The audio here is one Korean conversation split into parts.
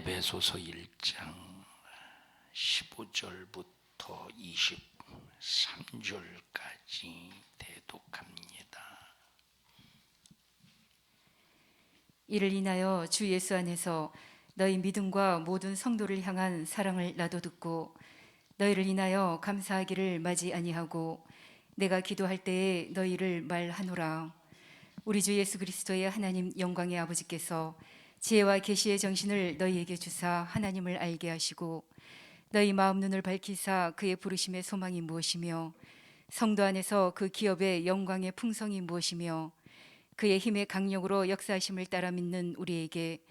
에베소서 1장 15절부터 23절까지 대독합니다. 이를 인하여 주 예수 안에서 너희 믿음과 모든 성도를 향한 사랑을 나도 듣고 너희를 인하여 감사하기를 마지 아니하고 내가 기도할 때에 너희를 말하노라. 우리 주 예수 그리스도의 하나님 영광의 아버지께서 지혜와 계시의 정신을 너희에게 주사 하나님을 알게 하시고 너희 마음 눈을 밝히사 그의 부르심의 소망이 무엇이며 성도 안에서 그 기업의 영광의 풍성이 무엇이며 그의 힘의 강력으로 역사하심을 따라 믿는 우리에게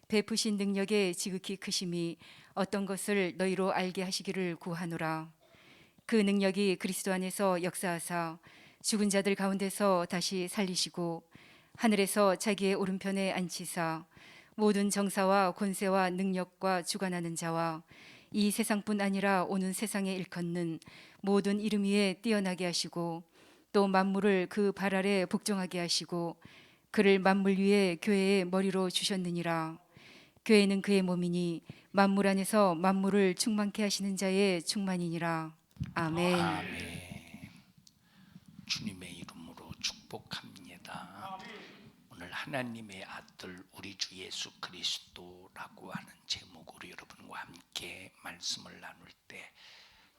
베푸신 능력의 지극히 크심이 어떤 것을 너희로 알게 하시기를 구하노라. 그 능력이 그리스도 안에서 역사하사 죽은 자들 가운데서 다시 살리시고 하늘에서 자기의 오른편에 앉히사 모든 정사와 권세와 능력과 주관하는 자와 이 세상뿐 아니라 오는 세상에 일컫는 모든 이름 위에 뛰어나게 하시고 또 만물을 그 발 아래 복종하게 하시고 그를 만물 위에 교회의 머리로 주셨느니라. 교회는 그의 몸이니 만물 안에서 만물을 충만케 하시는 자의 충만이니라. 아멘. 아멘. 주님의 이름으로 축복합니다. 오늘 하나님의 아들 우리 주 예수 그리스도라고 하는 제목으로 여러분과 함께 말씀을 나눌 때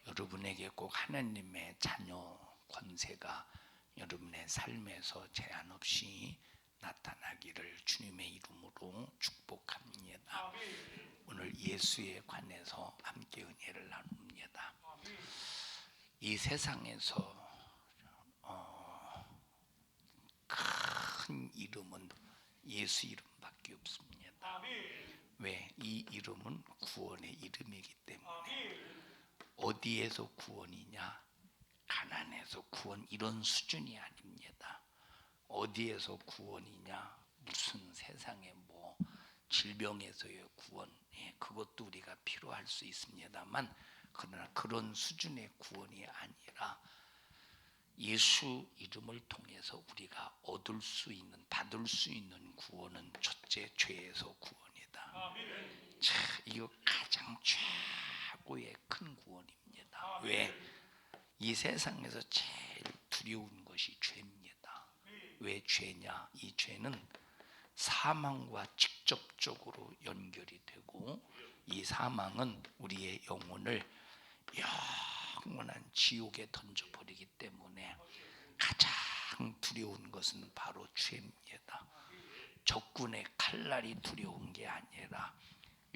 여러분에게 꼭 하나님의 자녀 권세가 여러분의 삶에서 제한 없이 나타나기를 주님의 이름으로 축복합니다. 오늘 예수에 관해서 함께 은혜를 나눕니다. 이 세상에서 큰 이름은 예수 이름밖에 없습니다. 왜? 이 이름은 구원의 이름이기 때문에. 어디에서 구원이냐? 가난에서 구원, 이런 수준이 아닙니다. 어디에서 구원이냐? 무슨 세상에 뭐 질병에서의 구원, 그것도 우리가 필요할 수 있습니다만, 그러나 그런 수준의 구원이 아니라 예수 이름을 통해서 우리가 얻을 수 있는, 받을 수 있는 구원은 첫째 죄에서 구원이다. 자, 이거 가장 최고의 큰 구원입니다. 왜? 이 세상에서 제일 두려운 것이 죄입니다. 왜 죄냐? 이 죄는 사망과 직접적으로 연결이 되고 이 사망은 우리의 영혼을 영원한 지옥에 던져버리기 때문에 가장 두려운 것은 바로 죄입니다. 적군의 칼날이 두려운 게 아니라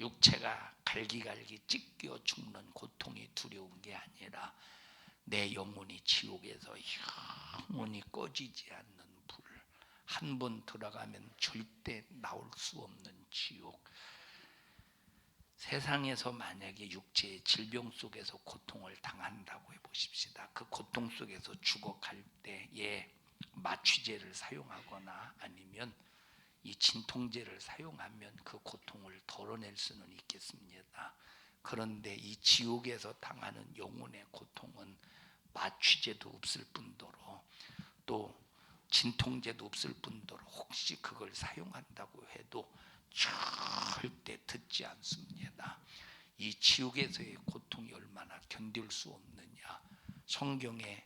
육체가 갈기갈기 찢겨 죽는 고통이 두려운 게 아니라 내 영혼이 지옥에서 영원히 꺼지지 않는 불, 한 번 들어가면 절대 나올 수 없는 지옥. 세상에서 만약에 육체의 질병 속에서 고통을 당한다고 해보십시다. 그 고통 속에서 죽어갈 때에 마취제를 사용하거나 아니면 이 진통제를 사용하면 그 고통을 덜어낼 수는 있겠습니다. 그런데 이 지옥에서 당하는 영혼의 고통은 마취제도 없을 뿐더러 또 진통제도 없을 뿐더러 혹시 그걸 사용한다고 해도 절대 듣지 않습니다. 이 지옥에서의 고통이 얼마나 견딜 수 없느냐. 성경에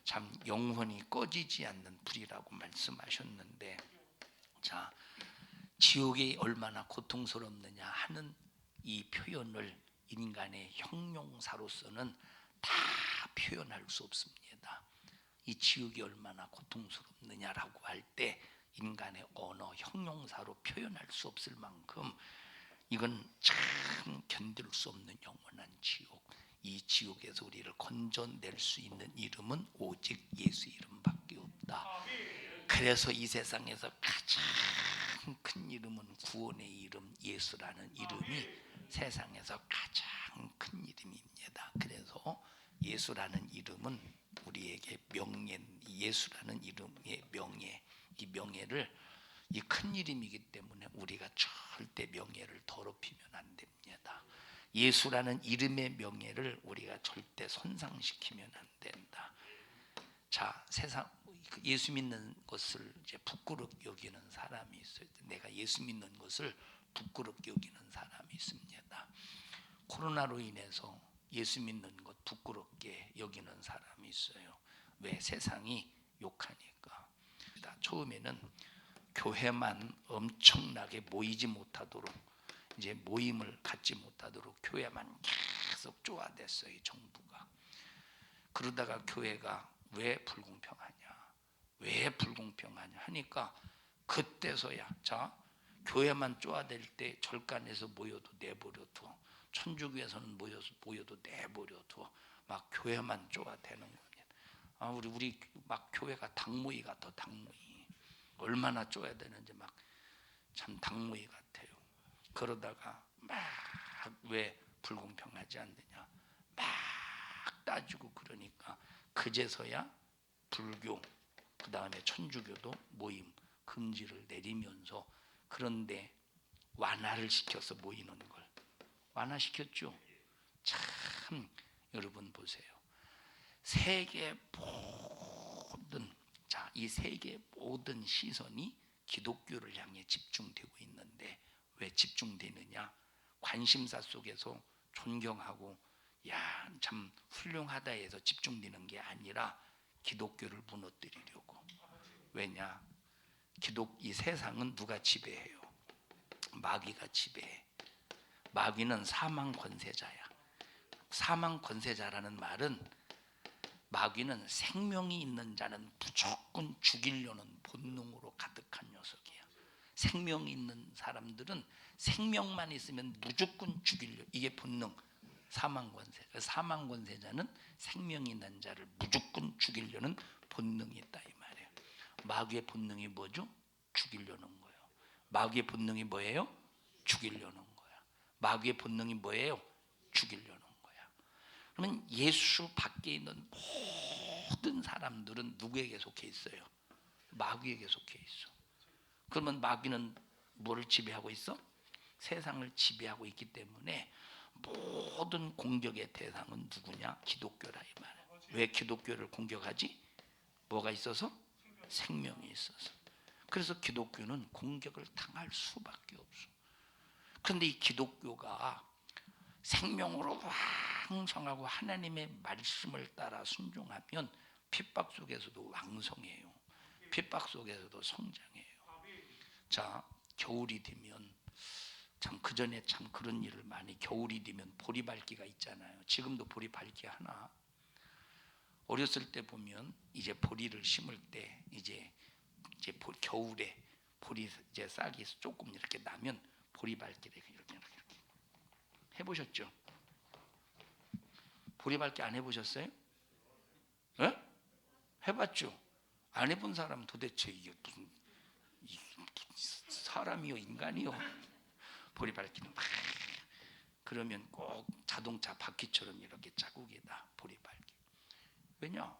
참 영원히 꺼지지 않는 불이라고 말씀하셨는데, 자, 지옥이 얼마나 고통스럽느냐 하는 이 표현을 인간의 형용사로서는 다 표현할 수 없습니다. 이 지옥이 얼마나 고통스럽느냐라고 할 때 인간의 언어, 형용사로 표현할 수 없을 만큼 이건 참 견딜 수 없는 영원한 지옥. 이 지옥에서 우리를 건져낼 수 있는 이름은 오직 예수 이름밖에 없다. 그래서 이 세상에서 가장 큰 이름은 구원의 이름 예수라는 이름이 세상에서 가장 큰 이름입니다. 그래서 예수라는 이름은 우리에게 명예, 예수라는 이름의 명예, 이 명예를, 이 큰 이름이기 때문에 우리가 절대 명예를 더럽히면 안 됩니다. 예수라는 이름의 명예를 우리가 절대 손상시키면 안 된다. 자, 세상 예수 믿는 것을 이제 부끄럽게 여기는 사람이 있어요. 내가 예수 믿는 것을 부끄럽게 여기는 사람이 있습니다. 코로나로 인해서 예수 믿는 것 부끄럽게 여기는 사람이 있어요. 왜? 세상이 욕하니까. 처음에는 교회만 엄청나게 모이지 못하도록, 이제 모임을 갖지 못하도록 교회만 계속 쪼아댔어요, 정부가. 그러다가 교회가 왜 불공평하냐, 왜 불공평하냐 하니까 그때서야, 자, 교회만 쪼아댈 때 절간에서 모여도 내버려둬, 천주교에서는 모여도 내버려둬, 막 교회만 쪼아대는 겁니다. 우리 막 교회가 닭모이 같아. 닭모이 얼마나 쪼아야 되는지 막 참 닭모이 같아요. 그러다가 막 왜 불공평하지 않느냐 막 따지고, 그러니까 그제서야 불교, 그 다음에 천주교도 모임 금지를 내리면서, 그런데 완화를 시켜서 모이는 걸 완화시켰죠. 참 여러분 보세요. 세계 모든, 자, 이 세계 모든 시선이 기독교를 향해 집중되고 있는데 왜 집중되느냐? 관심사 속에서 존경하고 야, 참 훌륭하다 해서 집중되는 게 아니라 기독교를 무너뜨리려고. 왜냐? 이 세상은 누가 지배해요? 마귀가 지배해. 마귀는 사망 권세자야. 사망 권세자라는 말은, 마귀는 생명이 있는 자는 무조건 죽이려는 본능으로 가득한 녀석이야. 생명이 있는 사람들은 생명만 있으면 무조건 죽이려, 이게 본능. 사망 권세. 사망 권세자는 생명이 있는 자를 무조건 죽이려는 본능이 있다 이 말이에요. 마귀의 본능이 뭐죠? 죽이려는 거예요. 마귀의 본능이 뭐예요? 죽이려는 거야. 마귀의 본능이 뭐예요? 죽이려는 거야. 그러면 예수 밖에 있는 모든 사람들은 누구에게 속해 있어요? 마귀에게 속해 있어. 그러면 마귀는 뭐를 지배하고 있어? 세상을 지배하고 있기 때문에 모든 공격의 대상은 누구냐? 기독교라 이 말이야. 왜 기독교를 공격하지? 뭐가 있어서? 생명이 있어서. 그래서 기독교는 공격을 당할 수밖에 없어. 그런데 이 기독교가 생명으로 왕성하고 하나님의 말씀을 따라 순종하면 핍박 속에서도 왕성해요. 핍박 속에서도 성장해요. 자, 겨울이 되면 참 그전에 참 그런 일을 많이, 겨울이 되면 보리밟기가 있잖아요. 지금도 보리밟기 하나. 어렸을 때 보면 이제 보리를 심을 때 이제 겨울에 보리 이제 싹이 조금 이렇게 나면 보리밟기를 이렇게 해보셨죠? 보리밟기 안 해보셨어요? 네? 해봤죠? 안 해본 사람 도대체 이게 무슨 사람이요 인간이요? 보리밟기는 막 그러면 꼭 자동차 바퀴처럼 이렇게 자국이다 보리밟기. 왜냐?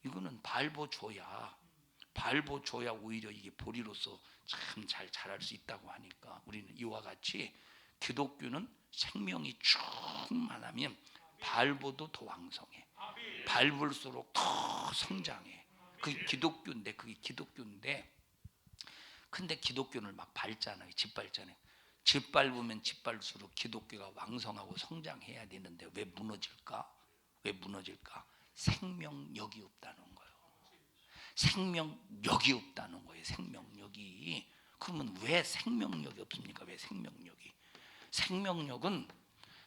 이거는 밟아줘야 오히려 이게 보리로서 참 잘 자랄 수 있다고 하니까, 우리는 이와 같이 기독교는 생명이 충만하면 밟아도 더 왕성해. 밟을수록 더 성장해. 그게 기독교인데 근데 기독교를 막 밟잖아요. 짓밟잖아요. 짓밟으면 짓밟을수록 기독교가 왕성하고 성장해야 되는데 왜 무너질까? 생명력이 없다는 거예요. 생명력이 없다는 거예요. 생명력이. 그러면 왜 생명력이 없습니까? 왜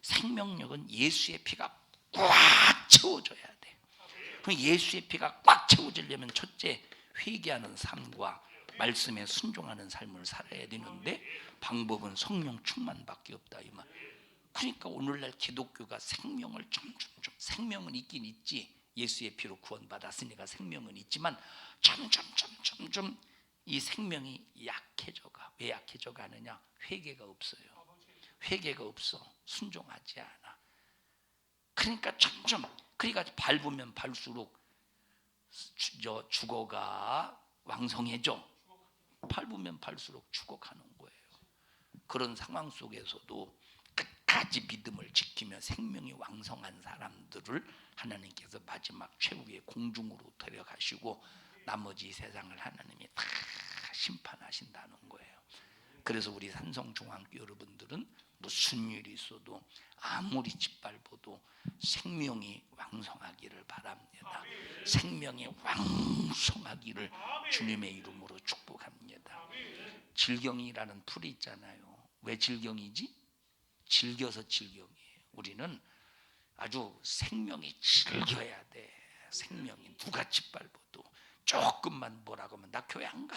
생명력은 예수의 피가 꽉 채워져야 돼. 그럼 예수의 피가 꽉 채워지려면 첫째, 회개하는 삶과 말씀에 순종하는 삶을 살아야 되는데 방법은 성령 충만밖에 없다 이 말. 그러니까 오늘날 기독교가 생명을 생명은 있긴 있지. 예수의 피로 구원받았으니까 생명은 있지만 점점 이 생명이 약해져가. 왜 약해져 가느냐? 회개가 없어요. 회개가 없어. 순종하지 않아. 그러니까 그러니까 밟으면 밟을수록 죽어가 왕성해져. 밟으면 밟을수록 죽어가는 거예요. 그런 상황 속에서도 끝까지 믿음을 지키며 생명이 왕성한 사람들을 하나님께서 마지막 최후의 공중으로 데려가시고 나머지 세상을 하나님이 다 심판하신다는 거예요. 그래서 우리 산성중앙교 여러분들은 무슨 일이 있어도 아무리 짓밟아도 생명이 왕성하기를 바랍니다. 생명이 왕성하기를 주님의 이름으로 축복합니다. 질경이라는 풀이 있잖아요. 왜 질경이지? 질겨서 질경이에요. 우리는 아주 생명이 질겨야 돼. 생명이 누가 짓밟아도 조금만 뭐라고 하면 나 교회 안 가,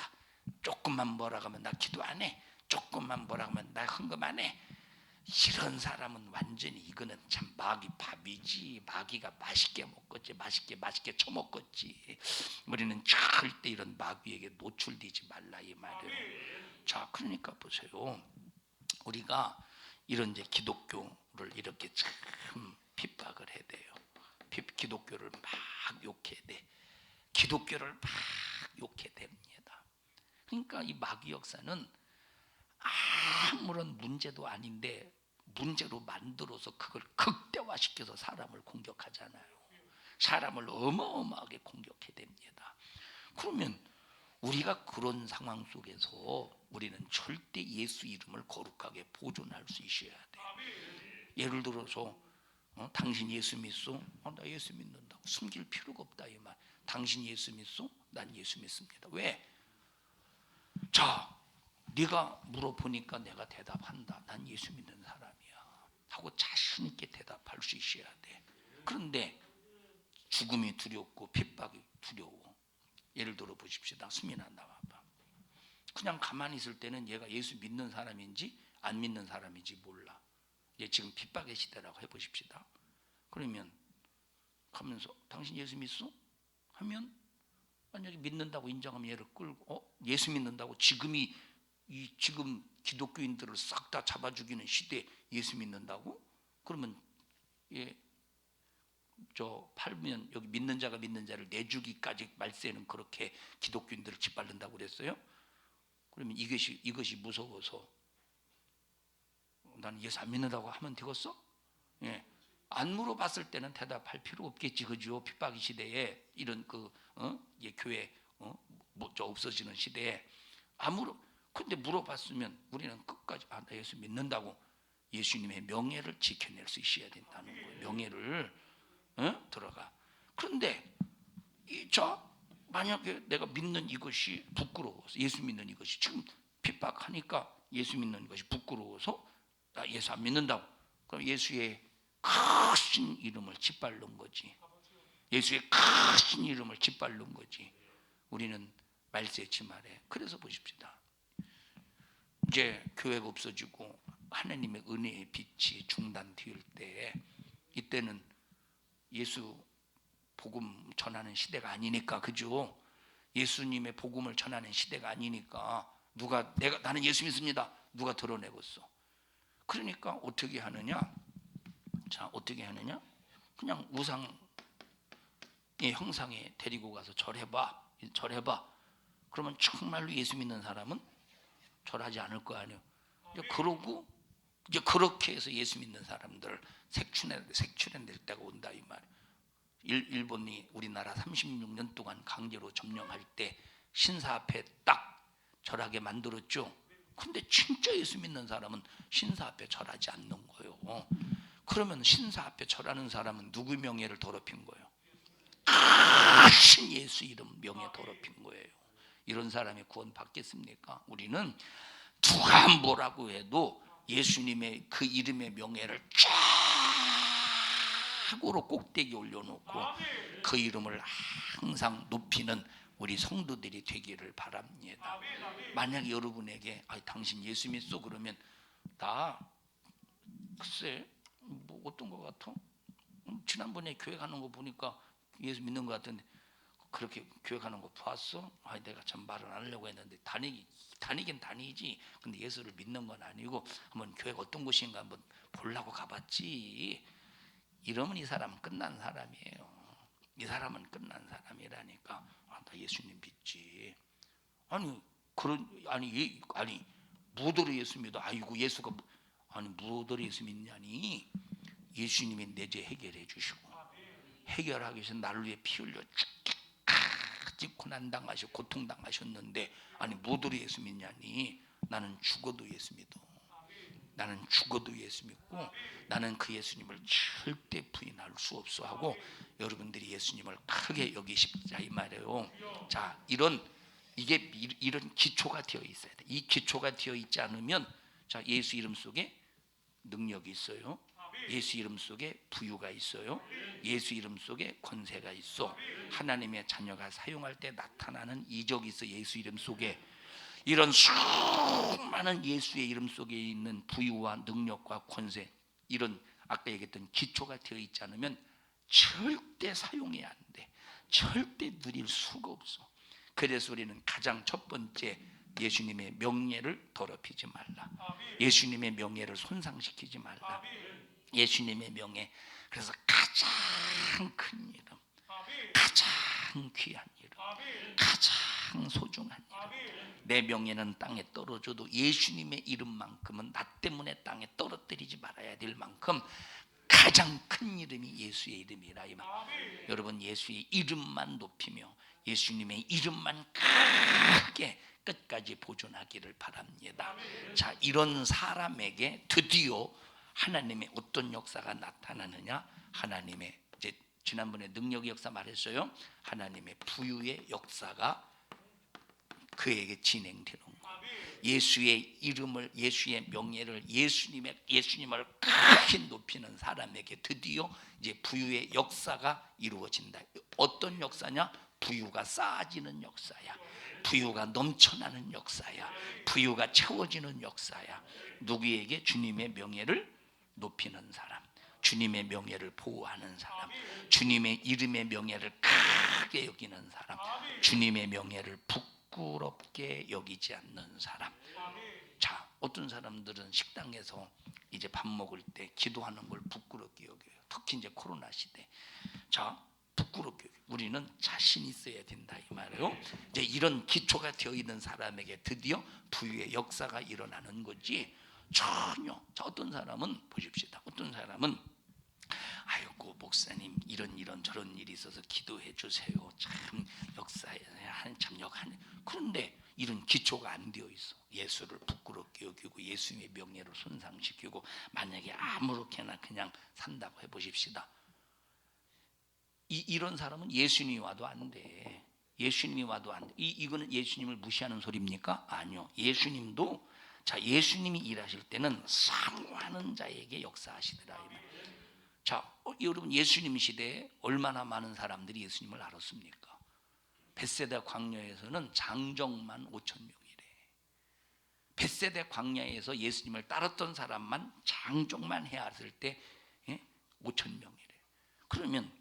조금만 뭐라고 하면 나 기도 안 해, 조금만 뭐라고 하면 나 헌금 안 해. 이런 사람은 완전히 이거는 참 마귀 밥이지. 마귀가 맛있게 먹겠지, 맛있게 처먹겠지. 우리는 절대 이런 마귀에게 노출되지 말라 이 말이에요. 자, 그러니까 보세요. 우리가 이런 이제 기독교를 이렇게 참 핍박을 해야 돼요. 기독교를 막 욕해야 돼. 기독교를 막 욕해야 됩니다. 그러니까 이 마귀 역사는 아무런 문제도 아닌데 문제로 만들어서 그걸 극대화시켜서 사람을 공격하잖아요. 사람을 어마어마하게 공격해야 됩니다. 그러면 우리가 그런 상황 속에서 우리는 절대 예수 이름을 거룩하게 보존할 수 있어야 돼요. 예를 들어서 당신 예수 믿소? 나 예수 믿는다고. 숨길 필요가 없다 이 말. 당신 예수 믿소? 난 예수 믿습니다. 왜? 자, 네가 물어보니까 내가 대답한다. 난 예수 믿는 사람이야 하고 자신 있게 대답할 수 있어야 돼. 그런데 죽음이 두렵고 핍박이 두려워. 예를 들어 보십시다. 수민아 나와봐. 그냥 가만히 있을 때는 얘가 예수 믿는 사람인지 안 믿는 사람인지 몰라. 얘 지금 핍박의 시대라고 해보십시다. 그러면 가면서 당신 예수 믿소? 하면 만약에 믿는다고 인정하면 얘를 끌고 예수 믿는다고 지금 기독교인들을 싹 다 잡아 죽이는 시대에 예수 믿는다고? 그러면 팔면 여기 믿는 자가 믿는 자를 내주기까지 말세는 그렇게 기독교인들을 짓밟는다고 그랬어요? 그러면 이것이 무서워서 나는 예수 안 믿는다고 하면 되겠어? 예. 안 물어봤을 때는 대답할 필요 없겠지, 그죠? 핍박의 시대에 이런 교회 없어지는 시대에 근데 물어봤으면 우리는 끝까지 나 예수 믿는다고 예수님의 명예를 지켜낼 수 있어야 된다는 거예요. 명예를 들어가. 그런데 만약에 내가 믿는 이것이 부끄러워서 예수 믿는 이것이 지금 핍박하니까 예수 믿는 것이 부끄러워서 나 예수 안 믿는다고. 그럼 예수의 크신 이름을 짓밟는 거지. 예수의 크신 이름을 짓밟는 거지. 우리는 말세치 말에. 그래서 보십시다. 이제 교회가 없어지고 하나님의 은혜의 빛이 중단될 때, 이때는 예수 복음 전하는 시대가 아니니까, 그죠? 예수님의 복음을 전하는 시대가 아니니까 나는 예수 믿습니다. 누가 드러내겠어? 그러니까 어떻게 하느냐? 자, 어떻게 하느냐? 그냥 우상의 형상에 데리고 가서 절해봐. 그러면 정말로 예수 믿는 사람은 절하지 않을 거 아니에요. 그러고 이제 그렇게 해서 예수 믿는 사람들 색출해낼 때가 온다 이 말. 일본이 우리나라 36년 동안 강제로 점령할 때 신사 앞에 딱 절하게 만들었죠. 근데 진짜 예수 믿는 사람은 신사 앞에 절하지 않는 거예요. 그러면 신사 앞에 절하는 사람은 누구 명예를 더럽힌 거예요? 신 예수 이름 명예 더럽힌 거예요. 이런 사람이 구원 받겠습니까? 우리는 누가 뭐라고 해도 예수님의 그 이름의 명예를 최고로 꼭대기 올려놓고 그 이름을 항상 높이는 우리 성도들이 되기를 바랍니다. 만약 여러분에게 당신 예수 믿소? 그러면 나 글쎄 뭐 어떤 것 같아? 지난번에 교회 가는 거 보니까 예수 믿는 것 같은데 그렇게 교회 가는 거 봤어? 내가 참 말을 안 하려고 했는데 다니긴 다니지. 근데 예수를 믿는 건 아니고 한번 교회가 어떤 곳인가 한번 보려고 가봤지. 이러면 이 사람은 끝난 사람이에요. 이 사람은 끝난 사람이라니까. 나 예수님 믿지. 무엇으로 예수 믿어? 아이고 예수가 무엇으로 예수 믿냐니? 예수님이 내 죄 해결해 주시고 해결하기 위해서 나를 위해 피 흘려 죽기까지 고난당하시고 고통당하셨는데 무엇으로 예수 믿냐니? 나는 죽어도 예수 믿어. 나는 죽어도 예수 믿고 나는 그 예수님을 절대 부인할 수 없어 하고 여러분들이 예수님을 크게 여기십자 이 말이에요. 자, 이런 기초가 되어 있어야 돼. 이 기초가 되어 있지 않으면 자, 예수 이름 속에 능력이 있어요. 예수 이름 속에 부유가 있어요. 예수 이름 속에 권세가 있어. 하나님의 자녀가 사용할 때 나타나는 이적이 있어. 예수 이름 속에 이런 수많은 예수의 이름 속에 있는 부유와 능력과 권세, 이런 아까 얘기했던 기초가 되어 있지 않으면 절대 사용이 안 돼. 절대 누릴 수가 없어. 그래서 우리는 가장 첫 번째 예수님의 명예를 더럽히지 말라. 예수님의 명예를 손상시키지 말라. 예수님의 명예. 그래서 가장 큰 이름, 가장 귀한 이름, 가장 소중한 이름. 내 명예는 땅에 떨어져도 예수님의 이름만큼은 나 때문에 땅에 떨어뜨리지 말아야 될 만큼 가장 큰 이름이 예수의 이름이라 이 말. 여러분 예수의 이름만 높이며 예수님의 이름만 크게 끝까지 보존하기를 바랍니다. 자, 이런 사람에게 드디어 하나님의 어떤 역사가 나타나느냐? 하나님의 이제 지난번에 능력의 역사 말했어요. 하나님의 부유의 역사가 그에게 진행되는 거예요. 예수의 이름을, 예수의 명예를, 예수님을 크게 높이는 사람에게 드디어 이제 부유의 역사가 이루어진다. 어떤 역사냐? 부유가 쌓아지는 역사야. 부유가 넘쳐나는 역사야. 부유가 채워지는 역사야. 누구에게? 주님의 명예를 높이는 사람, 주님의 명예를 보호하는 사람, 주님의 이름의 명예를 크게 여기는 사람, 주님의 명예를 부끄럽게 여기지 않는 사람. 자, 어떤 사람들은 식당에서 이제 밥 먹을 때 기도하는 걸 부끄럽게 여겨요. 특히 이제 코로나 시대. 자, 부끄럽게 여겨요. 우리는 자신 있어야 된다 이 말이에요. 이제 이런 기초가 되어 있는 사람에게 드디어 부유의 역사가 일어나는 거지. 전혀. 자, 어떤 사람은 보십시다. 어떤 사람은 아이고 목사님 이런 저런 일이 있어서 기도해 주세요. 참 역사에 참 역하네. 그런데 이런 기초가 안 되어 있어. 예수를 부끄럽게 여기고 예수님의 명예를 손상시키고 만약에 아무렇게나 그냥 산다고 해보십시다. 이런 사람은 예수님이 와도 안 돼. 예수님이 와도 안 돼. 이거는 예수님을 무시하는 소리입니까? 아니요. 예수님도 자, 예수님이 일하실 때는 사모하는 자에게 역사하시더라. 자, 여러분 예수님 시대에 얼마나 많은 사람들이 예수님을 알았습니까? 벳세다 광야에서는 장정만 5천 명이래. 벳세다 광야에서 예수님을 따랐던 사람만 장정만 헤아릴 때 5천 명이래. 그러면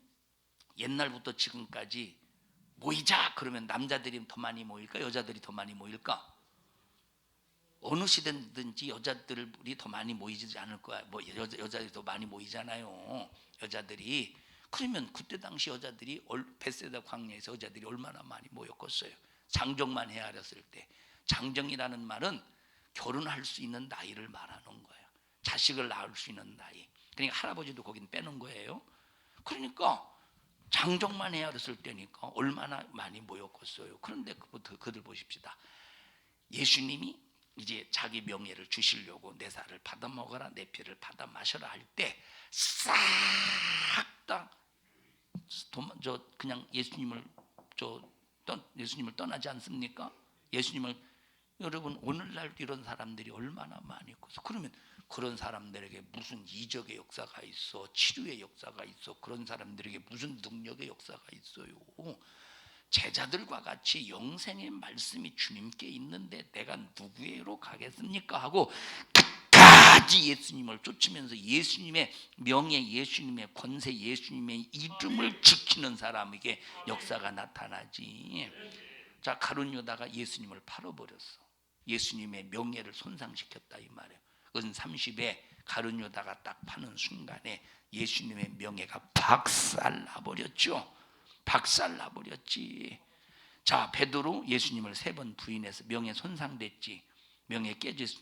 옛날부터 지금까지 모이자 그러면 남자들이 더 많이 모일까? 여자들이 더 많이 모일까? 어느 시대든지 여자들이 더 많이 모이지 않을 거야. 뭐 여자들이 더 많이 모이잖아요. 여자들이. 그러면 그때 당시 여자들이 벳세다 광야에서 여자들이 얼마나 많이 모였겠어요. 장정만 헤아렸을 때. 장정이라는 말은 결혼할 수 있는 나이를 말하는 거예요. 자식을 낳을 수 있는 나이. 그러니까 할아버지도 거긴 빼는 거예요. 그러니까 장정만 헤아렸을 때니까 얼마나 많이 모였겠어요. 그런데 그들 보십시다. 예수님이 이제 자기 명예를 주시려고 내 살을 받아 먹어라 내 피를 받아 마셔라 할 때 싹 다 그냥 예수님을 떠나지 않습니까? 예수님을 여러분 오늘날 이런 사람들이 얼마나 많이 있어서 그러면 그런 사람들에게 무슨 이적의 역사가 있어, 치료의 역사가 있어, 그런 사람들에게 무슨 능력의 역사가 있어요? 제자들과 같이 영생의 말씀이 주님께 있는데 내가 누구에게로 가겠습니까? 하고 끝까지 예수님을 쫓으면서 예수님의 명예, 예수님의 권세, 예수님의 이름을 지키는 사람에게 역사가 나타나지. 자, 가룟 유다가 예수님을 팔아버렸어. 예수님의 명예를 손상시켰다 이 말이에요. 은 30에 가룟 유다가 딱 파는 순간에 예수님의 명예가 박살나버렸죠. 박살나버렸지. 자, 베드로 예수님을 3번 부인해서 명예 손상됐지.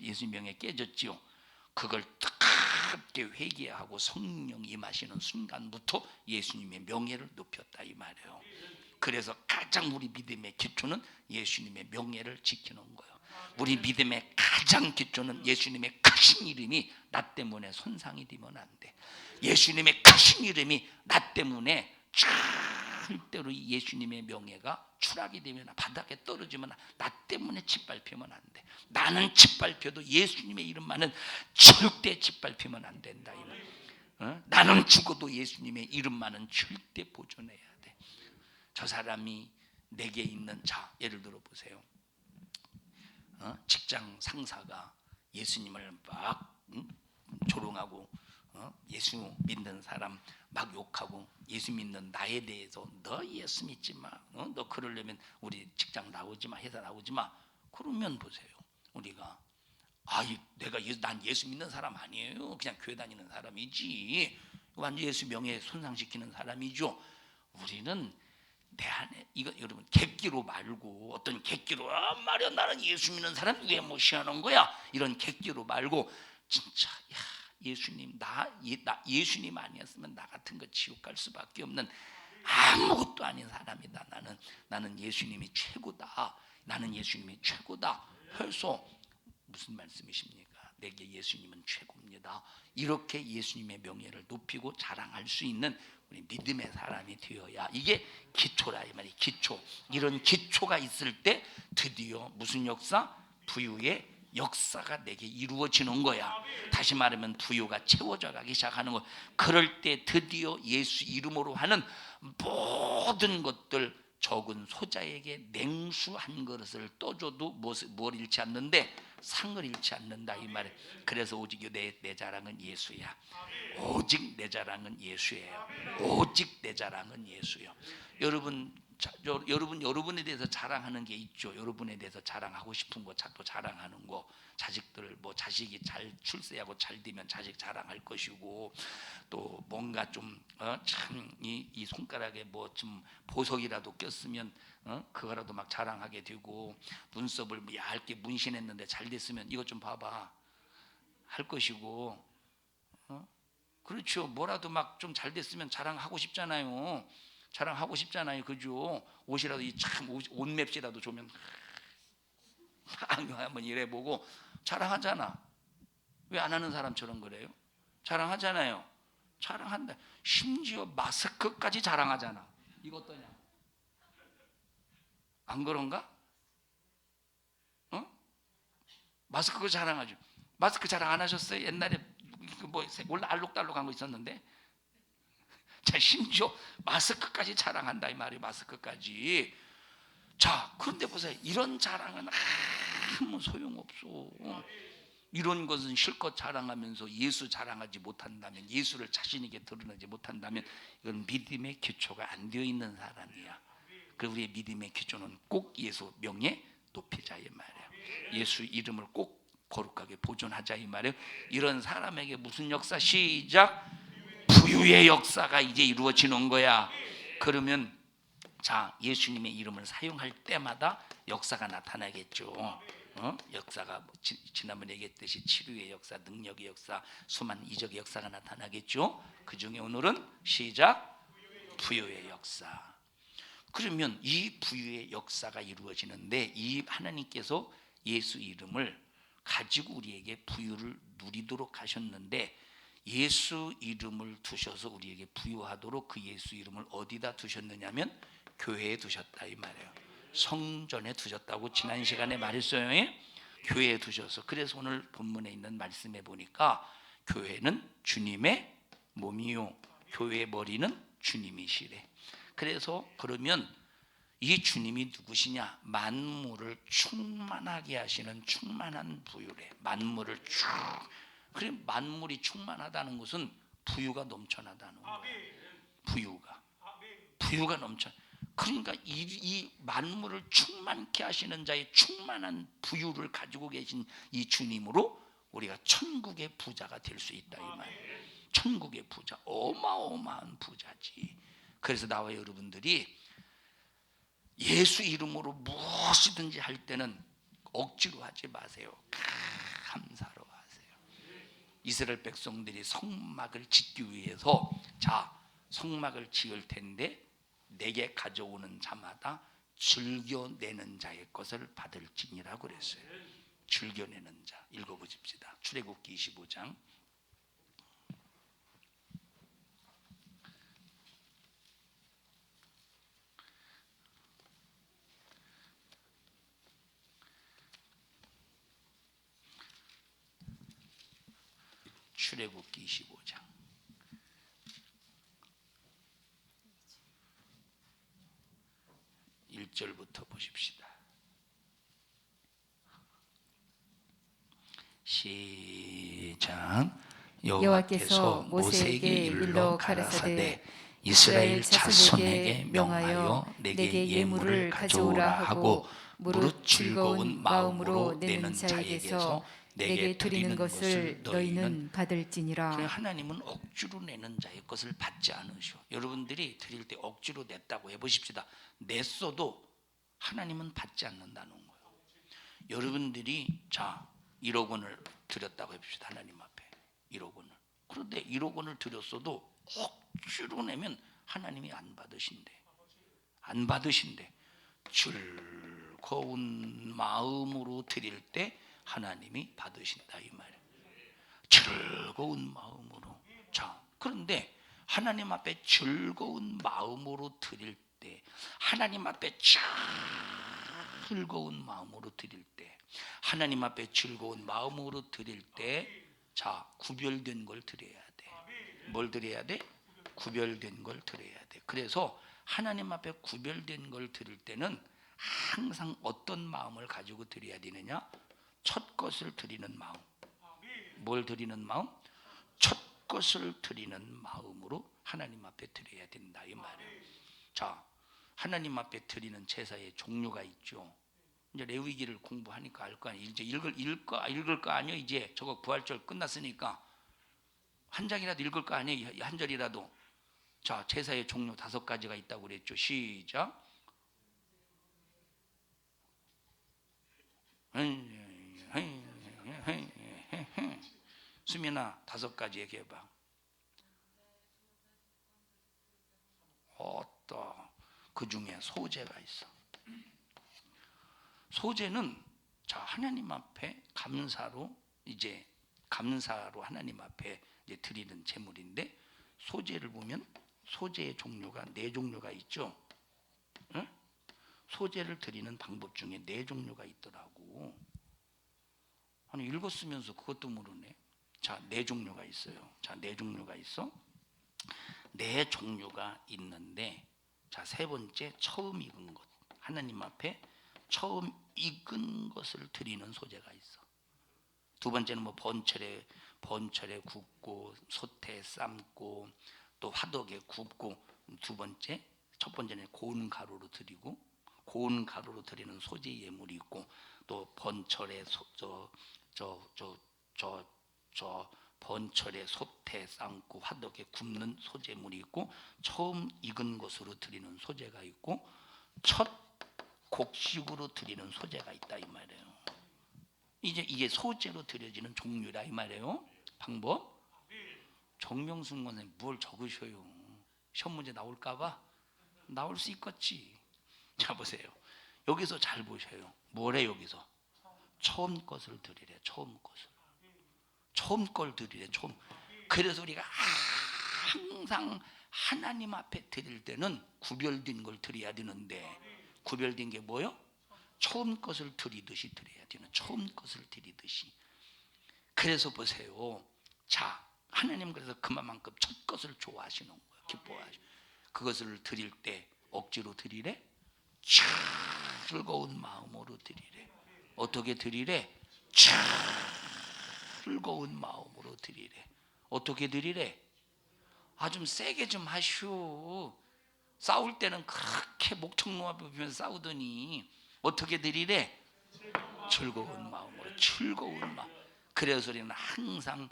예수님 명예 깨졌지요. 그걸 뜨겁게 회개하고 성령 임하시는 순간부터 예수님의 명예를 높였다 이 말이에요. 그래서 가장 우리 믿음의 기초는 예수님의 명예를 지키는 거예요. 우리 믿음의 가장 기초는 예수님의 크신 이름이 나 때문에 손상이 되면 안 돼. 예수님의 크신 이름이 나 때문에 절대로 이 예수님의 명예가 추락이 되면, 바닥에 떨어지면, 나 때문에 짓밟히면 안 돼. 나는 짓밟혀도 예수님의 이름만은 절대 짓밟히면 안 된다. 나는 죽어도 예수님의 이름만은 절대 보존해야 돼. 저 사람이 내게 있는, 자, 예를 들어 보세요. 직장 상사가 예수님을 막 조롱하고, 예수 믿는 사람 막 욕하고, 예수 믿는 나에 대해서 너 예수 믿지 마, 너 그러려면 우리 직장 나오지 마, 회사 나오지 마. 그러면 보세요, 우리가 난 예수 믿는 사람 아니에요. 그냥 교회 다니는 사람이지. 완전 예수 명예 손상시키는 사람이죠. 우리는 내 안에 이거 여러분 객기로 말고, 어떤 객기로 말이야 나는 예수 믿는 사람 왜 무시하는 거야, 이런 객기로 말고, 진짜 예수님 나 예수님 아니었으면 나 같은 거 지옥 갈 수밖에 없는 아무것도 아닌 사람이다. 나는 예수님이 최고다. 나는 예수님이 최고다. 해서 무슨 말씀이십니까? 내게 예수님은 최고입니다. 이렇게 예수님의 명예를 높이고 자랑할 수 있는 우리 믿음의 사람이 되어야, 이게 기초라 이 말이. 기초. 이런 기초가 있을 때 드디어 무슨 역사? 부유의 역사가 내게 이루어지는 거야. 다시 말하면 부유가 채워져 가기 시작하는 거. 그럴 때 드디어 예수 이름으로 하는 모든 것들, 적은 소자에게 냉수 한 그릇을 떠줘도 뭘 잃지 않는데 상을 잃지 않는다 이 말이에요. 그래서 오직 내 자랑은 예수야. 오직 내 자랑은 예수예요. 오직 내 자랑은 예수요. 여러분에 대해서 자랑하는 게 있죠. 여러분에 대해서 자랑하고 싶은 거 자꾸 자랑하는 거. 자식들 자식이 잘 출세하고 잘 되면 자식 자랑할 것이고, 또 뭔가 좀 참 이 손가락에 뭐 좀 보석이라도 꼈으면 그거라도 막 자랑하게 되고, 눈썹을 얇게 문신했는데 잘 됐으면 이것 좀 봐봐 할 것이고, 그렇죠. 뭐라도 막 좀 잘 됐으면 자랑하고 싶잖아요. 자랑하고 싶잖아요. 그죠? 옷이라도 참 옷 맵시라도 주면 한번 이래보고 자랑하잖아. 왜 안 하는 사람처럼 그래요? 자랑하잖아요. 자랑한다. 심지어 마스크까지 자랑하잖아. 이거 어떠냐? 안 그런가? 마스크 자랑하죠. 마스크 자랑 안 하셨어요? 옛날에 원래 알록달록한 거 있었는데, 자, 심지어 마스크까지 자랑한다 이 말이에요. 마스크까지. 자, 그런데 보세요. 이런 자랑은 아무 소용없어. 이런 것은 실컷 자랑하면서 예수 자랑하지 못한다면, 예수를 자신에게 드러내지 못한다면, 이건 믿음의 기초가 안 되어 있는 사람이야. 그 우리의 믿음의 기초는 꼭 예수 명예 높이자 이 말이에요. 예수 이름을 꼭 거룩하게 보존하자 이 말이에요. 이런 사람에게 무슨 역사? 시작. 부유의 역사가 이제 이루어지는 거야. 그러면 자, 예수님의 이름을 사용할 때마다 역사가 나타나겠죠. 역사가 지난번에 얘기했듯이 치료의 역사, 능력의 역사, 수많은 이적의 역사가 나타나겠죠. 그 중에 오늘은 시작. 부유의 역사. 그러면 이 부유의 역사가 이루어지는데, 이 하나님께서 예수 이름을 가지고 우리에게 부유를 누리도록 하셨는데, 예수 이름을 두셔서 우리에게 부유하도록 그 예수 이름을 어디다 두셨느냐면 교회에 두셨다 이 말이에요. 성전에 두셨다고 지난 시간에 말했어요. 교회에 두셔서. 그래서 오늘 본문에 있는 말씀에 보니까 교회는 주님의 몸이요, 교회의 머리는 주님이시래. 그래서 그러면 이 주님이 누구시냐? 만물을 충만하게 하시는 충만한 부유래. 만물을 그래, 만물이 충만하다는 것은 부유가 넘쳐나다는 거예요. 부유가 넘쳐. 그러니까 이 만물을 충만케 하시는 자의 충만한 부유를 가지고 계신 이 주님으로 우리가 천국의 부자가 될 수 있다 이 말이에요. 천국의 부자, 어마어마한 부자지. 그래서 나와 여러분들이 예수 이름으로 무엇이든지 할 때는 억지로 하지 마세요. 감사로 하세요. 이스라엘 백성들이 성막을 짓기 위해서, 자, 성막을 지을 텐데 내게 가져오는 자마다 즐겨내는 자의 것을 받을지니라고 그랬어요. 즐겨내는 자. 읽어보십시다. 출애굽기 25장. 출애굽기 25장 1절부터 보십시다. 시작. 여호와께서 모세에게 일러 가라사대 이스라엘 자손에게 명하여 내게 예물을 가져오라 하고 무릇 즐거운 마음으로 내는 자에게서 내게 드리는 것을 너희는 받을지니라. 하나님은 억지로 내는 자의 것을 받지 않으셔. 여러분들이 드릴 때 억지로 냈다고 해보십시다. 냈어도 하나님은 받지 않는다는 거예요. 여러분들이 자 1억 원을 드렸다고 해봅시다. 하나님 앞에 1억 원을. 그런데 1억 원을 드렸어도 억지로 내면 하나님이 안 받으신대. 안 받으신대. 즐거운 마음으로 드릴 때 하나님이 받으신다 이 말이에요. 즐거운 마음으로. 자, 그런데 하나님 앞에 즐거운 마음으로 드릴 때, 하나님 앞에 즐거운 마음으로 드릴 때, 하나님 앞에 즐거운 마음으로 드릴 때, 자, 구별된 걸 드려야 돼. 뭘 드려야 돼? 구별된 걸 드려야 돼. 그래서 하나님 앞에 구별된 걸 드릴 때는 항상 어떤 마음을 가지고 드려야 되느냐? 첫 것을 드리는 마음. 뭘 드리는 마음? 첫 것을 드리는 마음으로 하나님 앞에 드려야 된다 이 말이에요. 자, 하나님 앞에 드리는 제사의 종류가 있죠. 이제 레위기를 공부하니까 알 거 아니에요. 이제 읽을 거 아니에요. 이제 저거 부활절 끝났으니까 한 장이라도 읽을 거 아니에요. 한 절이라도. 자, 제사의 종류 5가지가 있다고 그랬죠. 시작. 수민아 5가지 얘기해봐. 그 중에 소제가 있어. 소제는 자 하나님 앞에 감사로 하나님 앞에 이제 드리는 제물인데, 소제를 보면 소제의 종류가 4종류가 있죠. 응? 소제를 드리는 방법 중에 4종류가 있더라고. 아니 읽었으면서 그것도 모르네. 자, 4종류가 있어요. 자, 4종류가 있어. 4종류가 있는데, 자, 3번째 처음 익은 것. 하나님 앞에 처음 익은 것을 드리는 소제가 있어. 2번째는 뭐 번철에 굽고 솥에 삶고 또 화덕에 굽고. 첫 번째는 고운 가루로 드리고, 고운 가루로 드리는 소제 예물이 있고, 또 번철에 번철에 솥에 삶고 화덕에 굽는 소제물이 있고, 처음 익은 것으로 드리는 소제가 있고, 첫 곡식으로 드리는 소제가 있다 이 말이에요. 이제 이게 소제로 드려지는 종류다 이 말이에요. 방법. 정명순 권사님 뭘 적으셔요? 시험 문제 나올까봐? 나올 수 있겠지. 자 보세요. 여기서 잘 보셔요. 뭐래 여기서? 처음 것을 드리래. 처음 것을. 처음 걸 드리래. 처음. 그래서 우리가 항상 하나님 앞에 드릴 때는 구별된 걸 드려야 되는데, 구별된 게 뭐요? 처음 것을 드리듯이 드려야 되는, 처음 것을 드리듯이. 그래서 보세요. 자, 하나님 그래서 그만큼 첫 것을 좋아하시는 거예요. 기뻐하시고. 그것을 드릴 때 억지로 드리래? 즐거운 마음으로 드리래. 어떻게 드리래? 즐거운 마음으로 드리래. 어떻게 드리래? 좀 세게 좀 하시오. 싸울 때는 그렇게 목청노아 보면서 싸우더니 어떻게 드리래? 즐거운 마음으로. 즐거운 마음. 그래서 우리는 항상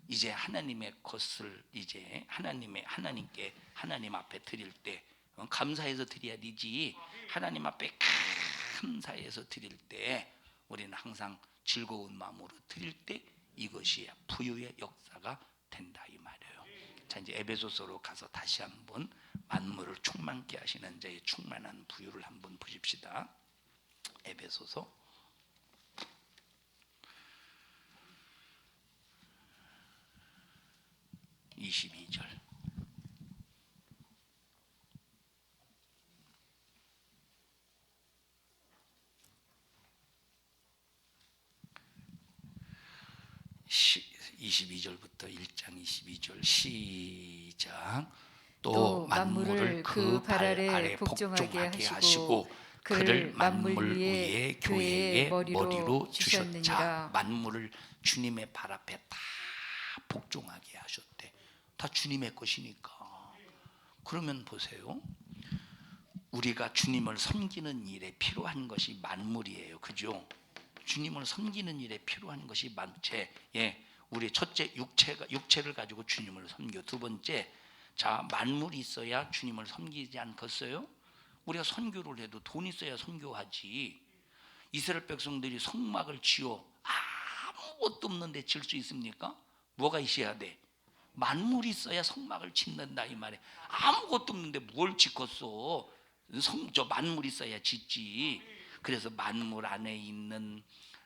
이제 하나님의 것을 이제 하나님께 하나님 앞에 드릴 때 감사해서 드려야 되지. 하나님 앞에 감사해서 드릴 때 우리는 항상 즐거운 마음으로 드릴 때 이것이 부유의 역사가 된다 이 말이에요. 자, 이제 에베소서로 가서 다시 한번 만물을 충만케 하시는 자의 충만한 부유를 한번 보십시다. 에베소서 22절부터 1장 22절 시작. 또 또 만물을 그 발 아래 복종하게 하시고 그를 만물 위에 교회의 머리로 주셨다. 자, 만물을 주님의 발 앞에 다 복종하게 하셨대. 다 주님의 것이니까. 그러면 보세요. 우리가 주님을 섬기는 일에 필요한 것이 만물이에요. 그죠? 주님을 섬기는 일에 필요한 것이 만체. 우리 첫째 육체를 가지고 주님을 섬겨. 두 번째, 자, 만물이 있어야 주님을 섬기지 않겠어요? 우리가 선교를 해도 돈 있어야 선교하지. 이스라엘 백성들이 성막을 지어 아무것도 없는데 질 수 있습니까? 뭐가 있어야 돼? 만물이 있어야 성막을 짓는다 이 말이에요. 아무것도 없는데 뭘 짓겠어? 저 만물이 있어야 짓지. 그래서 만물 안에 있는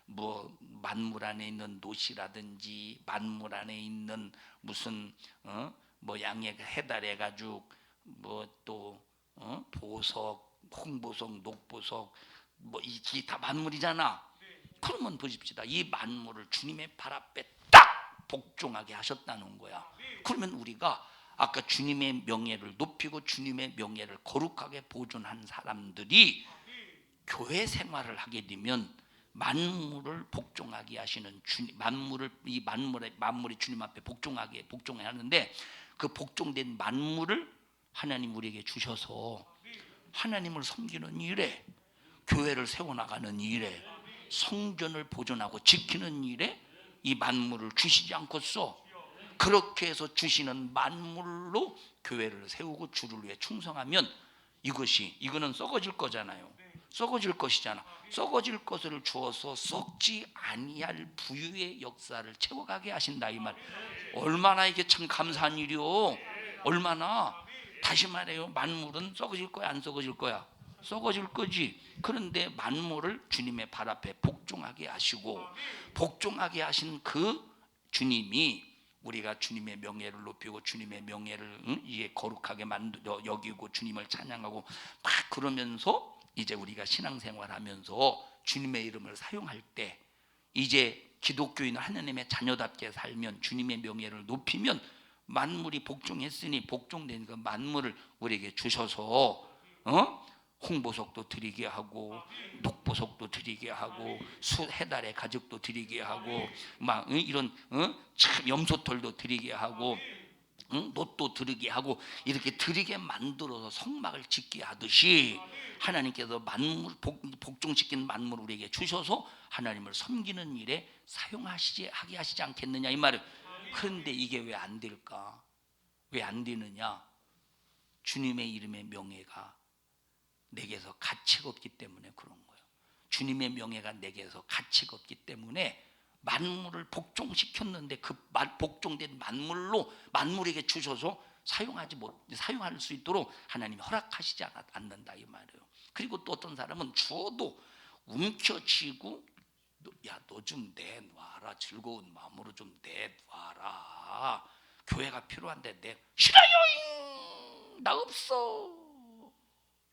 만물 안에 있는 노시라든지 만물 안에 있는 무슨 양의 해달해 가지고 또 보석, 홍보석, 녹보석 이게 다 만물이잖아. 그러면 보십시다. 이 만물을 주님의 발 앞에 딱 복종하게 하셨다는 거야. 그러면 우리가 아까 주님의 명예를 높이고 주님의 명예를 거룩하게 보존한 사람들이 교회 생활을 하게 되면 만물을 복종하게 하시는 주님, 만물이 주님 앞에 복종해야 하는데 그 복종된 만물을 하나님 우리에게 주셔서 하나님을 섬기는 일에, 교회를 세워나가는 일에, 성전을 보존하고 지키는 일에 이 만물을 주시지 않겠소. 그렇게 해서 주시는 만물로 교회를 세우고 주를 위해 충성하면 이거는 썩어질 거잖아요. 썩어질 것이잖아. 썩어질 것을 주어서 썩지 아니할 부유의 역사를 채워가게 하신다 이 말. 얼마나 이게 참 감사한 일이요. 얼마나. 다시 말해요. 만물은 썩어질 거야 안 썩어질 거야? 썩어질 거지. 그런데 만물을 주님의 발 앞에 복종하게 하시고 복종하게 하신 그 주님이 우리가 주님의 명예를 높이고 주님의 명예를 이게 거룩하게 여기고 주님을 찬양하고 막 그러면서 이제 우리가 신앙생활하면서 주님의 이름을 사용할 때 이제 기독교인은 하나님의 자녀답게 살면 주님의 명예를 높이면 만물이 복종했으니 복종된 그 만물을 우리에게 주셔서 홍보석도 드리게 하고 녹보석도 드리게 하고 해달의 가죽도 드리게 하고 막 이런 참 염소털도 드리게 하고 놋도 드리게 하고 이렇게 드리게 만들어서 성막을 짓게 하듯이 하나님께서 만물 복종시킨 만물을 우리에게 주셔서 하나님을 섬기는 일에 하게 하시지 않겠느냐 이 말을. 그런데 이게 왜 안 될까? 왜 안 되느냐? 주님의 이름의 명예가 내게서 가치가 없기 때문에 그런 거예요. 주님의 명예가 내게서 가치가 없기 때문에 만물을 복종시켰는데 그 복종된 만물에게 주셔서 사용할 수 있도록 하나님이 허락하시지 않는다 이 말이에요. 그리고 또 어떤 사람은 주어도 움켜쥐고 너 좀 내놔라. 즐거운 마음으로 좀 내놔라. 교회가 필요한데 싫어요. 나 없어.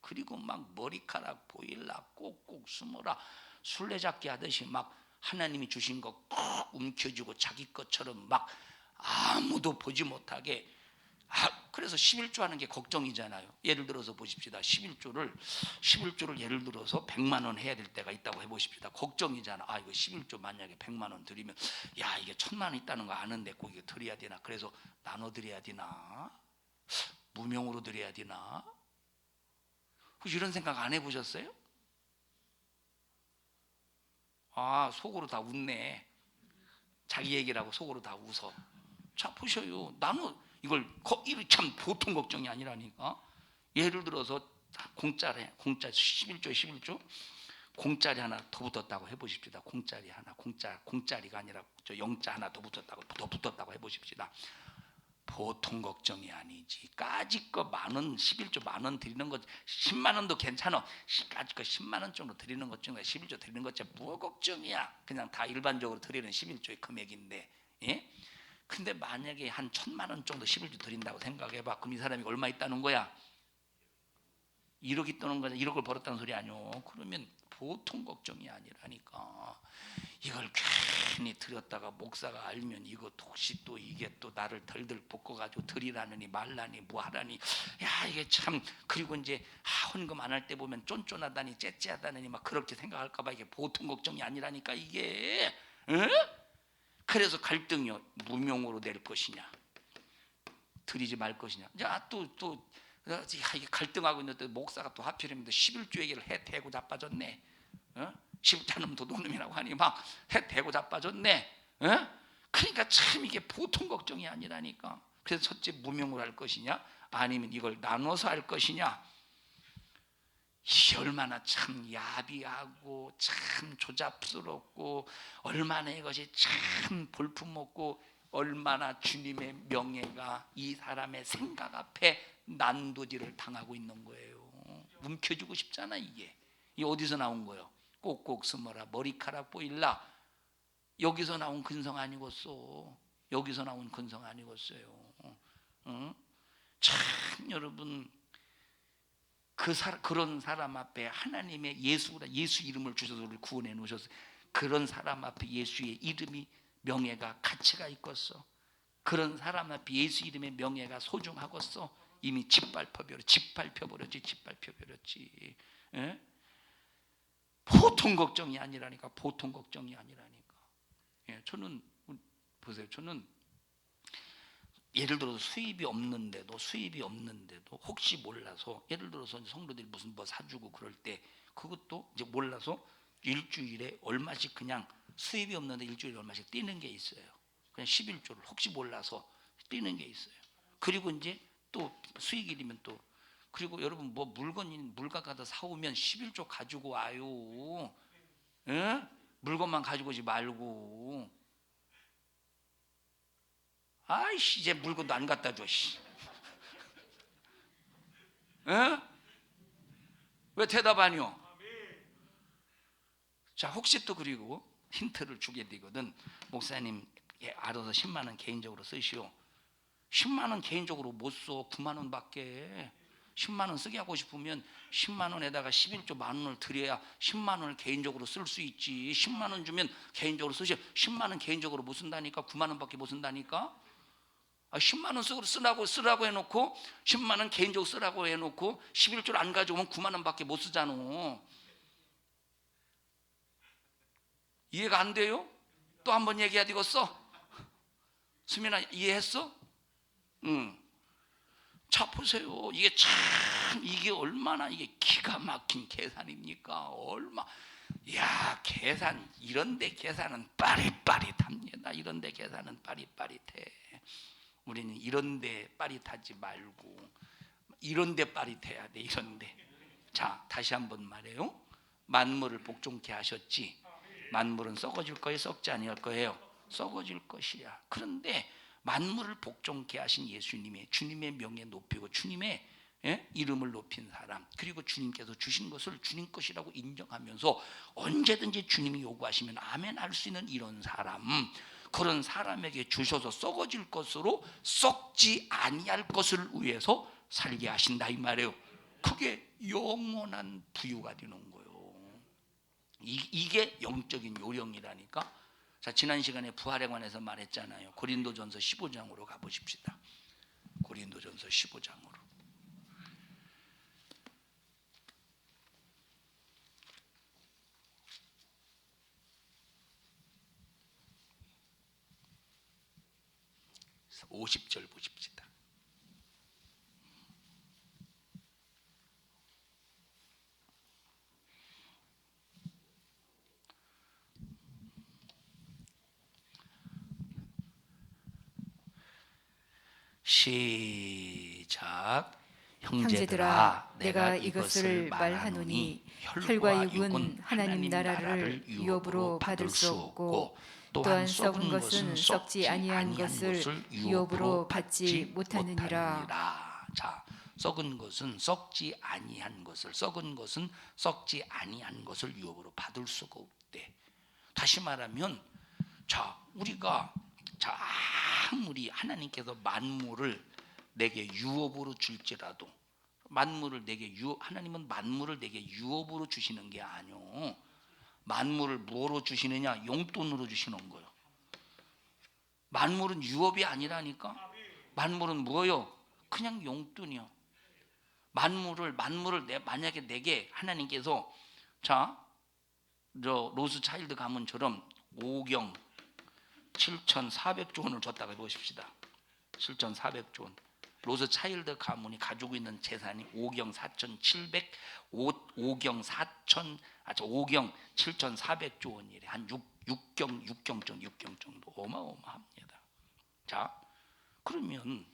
그리고 막 머리카락 보일라 꼭꼭 숨어라 술래잡기 하듯이 막 하나님이 주신 거 꼭 움켜쥐고 자기 것처럼 막 아무도 보지 못하게. 그래서 11조 하는 게 걱정이잖아요. 예를 들어서 보십시다. 11조를 예를 들어서 100만 원 해야 될 때가 있다고 해보십시다. 걱정이잖아. 이거 11조 만약에 100만 원 드리면 이게 1000만 원 있다는 거 아는데 꼭 이거 드려야 되나? 그래서 나눠 드려야 되나? 무명으로 드려야 되나? 혹시 이런 생각 안 해보셨어요? 속으로 다 웃네. 자기 얘기라고 속으로 다 웃어. 자 보셔요. 나는 이걸 참 보통 걱정이 아니라니까. 예를 들어서 공짜 11조 공짜리 하나 더 붙었다고 해보십시다. 공짜리 하나 공짜리가 아니라 저 영자 하나 더 붙었다고 해보십시다. 보통 걱정이 아니지. 까짓 거 10,000원 11조 10,000원 드리는 것 10만 원도 괜찮아. 까짓 거 10만 원 정도 드리는 것 중에 11조 드리는 것 뭐 걱정이야. 그냥 다 일반적으로 드리는 11조의 금액인데. 예? 근데 만약에 한 1,000만 원 정도 11조 드린다고 생각해봐. 그럼 이 사람이 얼마 있다는 거야? 1억 있다는 거야. 1억을 벌었다는 소리 아니오. 그러면 보통 걱정이 아니라니까. 이걸 괜히 드렸다가 목사가 알면 이거 혹시 또 이게 또 나를 덜덜 볶아가지고 드리라느니 말라니 뭐 하라니, 야 이게 참. 그리고 이제 헌금 안 할 때 보면 쫀쫀하다니 째째하다니 막 그렇게 생각할까봐 이게 보통 걱정이 아니라니까 이게. 응? 그래서 갈등이요. 무명으로 낼 것이냐, 드리지 말 것이냐. 또 이게 갈등하고 있는데 목사가 또 하필이면 11조 얘기를 해 대고 자빠졌네. 어? 11자는 도둑놈이라고 하니 막 해 대고 자빠졌네. 어? 그러니까 참 이게 보통 걱정이 아니라니까. 그래서 첫째, 무명으로 할 것이냐 아니면 이걸 나눠서 할 것이냐. 이게 얼마나 참 야비하고 참 조잡스럽고 얼마나 이것이 참 볼품없고 얼마나 주님의 명예가 이 사람의 생각 앞에 난도질을 당하고 있는 거예요. 움켜쥐고 싶잖아 이게. 이 어디서 나온 거예요? 꼭꼭 숨어라 머리카락 보일라. 여기서 나온 근성 아니겠어. 여기서 나온 근성 아니겠어요. 응? 참 여러분, 그런 사람 앞에 하나님의 예수 이름을 주셔서 우리를 구원해 놓으셨어요. 그런 사람 앞에 예수의 이름이 명예가 가치가 있겠어. 그런 사람 앞에 예수 이름의 명예가 소중하겠어. 이미 짓밟혀버렸지. 예? 보통 걱정이 아니라니까. 보통 걱정이 아니라니까. 예, 저는 보세요. 저는 예를 들어서 수입이 없는데도 혹시 몰라서 예를 들어서 성도들이 무슨 뭐 사주고 그럴 때 그것도 이제 몰라서 일주일에 얼마씩 그냥 수입이 없는데 일주일에 얼마씩 띄는 게 있어요. 그냥 11조를 혹시 몰라서 띄는 게 있어요. 그리고 이제 또 수익일이면 또 그리고 여러분 뭐 물건 가다 사오면 11조 가지고 와요. 에? 물건만 가지고 오지 말고. 아이씨 이제 물건도 안 갖다 줘. 에? 왜 대답 아니요? 자 혹시 또 그리고 힌트를 주게 되거든. 목사님 알아서 10만 원 개인적으로 쓰시오. 10만 원 개인적으로 못 써. 9만 원밖에. 10만 원 쓰게 하고 싶으면 10만 원에다가 11조 만 원을 드려야 10만 원을 개인적으로 쓸 수 있지. 10만 원 주면 개인적으로 쓰시오. 10만 원 개인적으로 못 쓴다니까. 9만 원밖에 못 쓴다니까. 10만 원 쓰라고 해놓고 10만 원 개인적으로 쓰라고 해놓고 11조를 안 가져오면 9만 원밖에 못 쓰잖아. 이해가 안 돼요? 또 한 번 얘기해야 되겠어? 수민아 이해했어? 응. 자 보세요. 이게 얼마나 이게 기가 막힌 계산입니까? 야 계산 이런데 계산은 빠릿빠릿합니다. 이런데 계산은 빠릿빠릿해. 우리는 이런데 빠릿하지 말고 이런데 빠릿해야 돼. 이런데. 자 다시 한번 말해요. 만물을 복종케 하셨지. 만물은 썩어질 거예요? 썩지 아니할 거예요? 썩어질 것이야. 그런데 만물을 복종케 하신 주님의 명예 높이고 주님의 이름을 높인 사람, 그리고 주님께서 주신 것을 주님 것이라고 인정하면서 언제든지 주님이 요구하시면 아멘 할 수 있는 이런 사람, 그런 사람에게 주셔서 썩어질 것으로 썩지 아니할 것을 위해서 살게 하신다 이 말이에요. 그게 영원한 부유가 되는 거예요. 이게 영적인 요령이라니까. 자 지난 시간에 부활에 관해서 말했잖아요. 고린도전서 15장으로 가보십시다. 고린도전서 15장으로. 그래서 50절 보십시다. 시작. 형제들아 내가 이것을 말하노니 혈과 육은 하나님 나라를 유업으로 받을 수 없고 또한 썩은 것은 썩지 아니한 것을 유업으로 받지 못하느니라. 자 썩은 것은 썩지 아니한 것을 유업으로 받을 수가 없대. 다시 말하면 우리가 아무리 하나님께서 만물을 내게 유업으로 줄지라도 하나님은 만물을 내게 유업으로 주시는 게 아니오. 만물을 뭐로 주시느냐? 용돈으로 주시는 거예요. 만물은 유업이 아니라니까. 만물은 뭐요? 그냥 용돈이요. 만물을 만약에 내게 하나님께서 자, 저 로스 차일드 가문처럼 5경 7,400조 원을 줬다고 해보십시다. 7,400조 원. 로스 차일드 가문이 가지고 있는 재산이 5경 4,700, 5경 7,400조 원이래. 한 6경 정도 어마어마합니다. 자, 그러면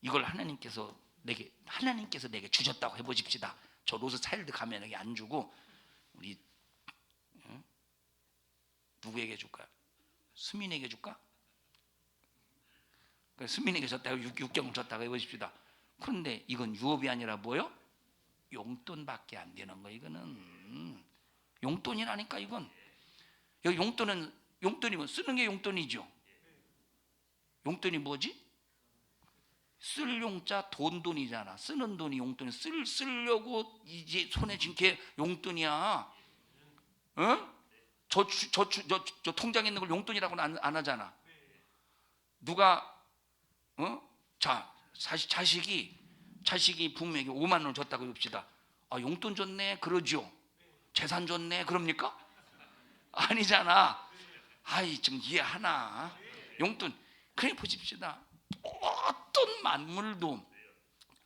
이걸 하나님께서 내게 주셨다고 해보십시다. 저 로스 차일드 가문에게 안 주고 우리 누구에게 줄까요? 수민에게 줄까? 수민에게 줬다고 6경을 줬다고 해보십시다. 그런데 이건 유업이 아니라 뭐요? 용돈밖에 안 되는 거. 이거는 용돈이라니까. 이건 여기 용돈이면 쓰는 게 용돈이죠. 용돈이 뭐지? 쓸 용자 돈이잖아. 쓰는 돈이 용돈이. 쓰려고 이제 손에 쥔 게 용돈이야. 어? 저 통장에 있는 걸 용돈이라고는 안 하잖아. 누가 자, 자식이 부모에게 5만 원을 줬다고 해봅시다. 아, 용돈 줬네 그러죠. 재산 줬네 그럽니까? 아니잖아. 아이, 좀 이해하나? 용돈. 그래 보십시다. 어떤 만물도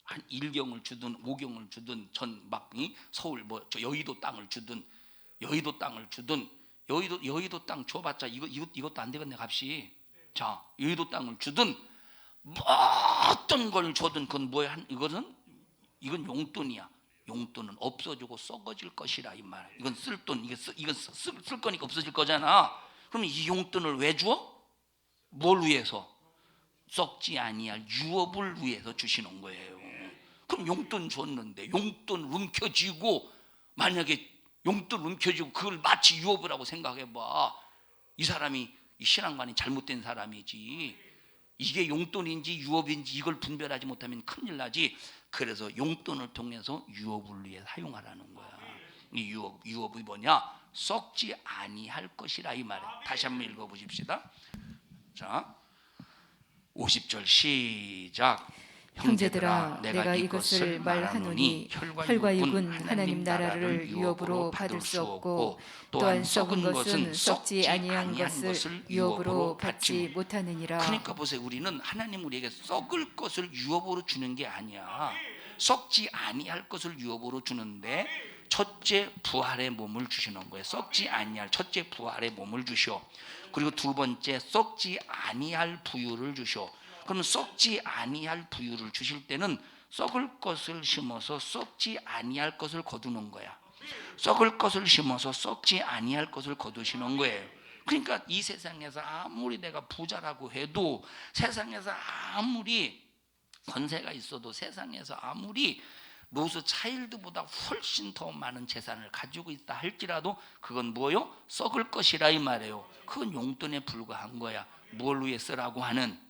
한 1경을 주든 5경을 주든 서울 저 여의도 땅을 주든 여의도 땅 줘봤자 이것도 안 되겠네 값이. 자, 여의도 땅을 주든 어떤 걸 줘든 그건 뭐야? 이건 용돈이야. 용돈은 없어지고 썩어질 것이라 이 말. 이건 쓸 돈, 이건 쓸 거니까 없어질 거잖아. 그럼 이 용돈을 왜 줘? 뭘 위해서? 썩지 아니할 유업을 위해서 주시는 거예요. 그럼 용돈 줬는데 용돈 움켜쥐고, 만약에 용돈 움켜쥐고 그걸 마치 유업이라고 생각해봐. 이 사람이 이 신앙관이 잘못된 사람이지. 이게 용돈인지 유업인지 이걸 분별하지 못하면 큰일 나지. 그래서 용돈을 통해서 유업을 위해 사용하라는 거야. 이 유업이 뭐냐? 썩지 아니할 것이라 이 말이야. 다시 한번 읽어보십시다. 자, 50절 시작. 형제들아, 내가 이것을 말하노니 혈과 육은 하나님 나라를 유업으로 받을 수 없고, 또한 썩은 것은 썩지 아니한 것을 유업으로 받지 못하느니라. 그러니까 보세요. 우리는 하나님 우리에게 썩을 것을 유업으로 주는 게 아니야. 썩지 아니할 것을 유업으로 주는데 첫째 부활의 몸을 주시는 거예요. 썩지 아니할 첫째 부활의 몸을 주셔. 그리고 두 번째 썩지 아니할 부유를 주셔. 그러면 썩지 아니할 부유를 주실 때는 썩을 것을 심어서 썩지 아니할 것을 거두는 거야. 썩을 것을 심어서 썩지 아니할 것을 거두시는 거예요. 그러니까 이 세상에서 아무리 내가 부자라고 해도, 세상에서 아무리 권세가 있어도, 세상에서 아무리 로스 차일드보다 훨씬 더 많은 재산을 가지고 있다 할지라도 그건 뭐요? 썩을 것이라 이 말이에요. 그건 용돈에 불과한 거야. 뭘 위해 쓰라고 하는?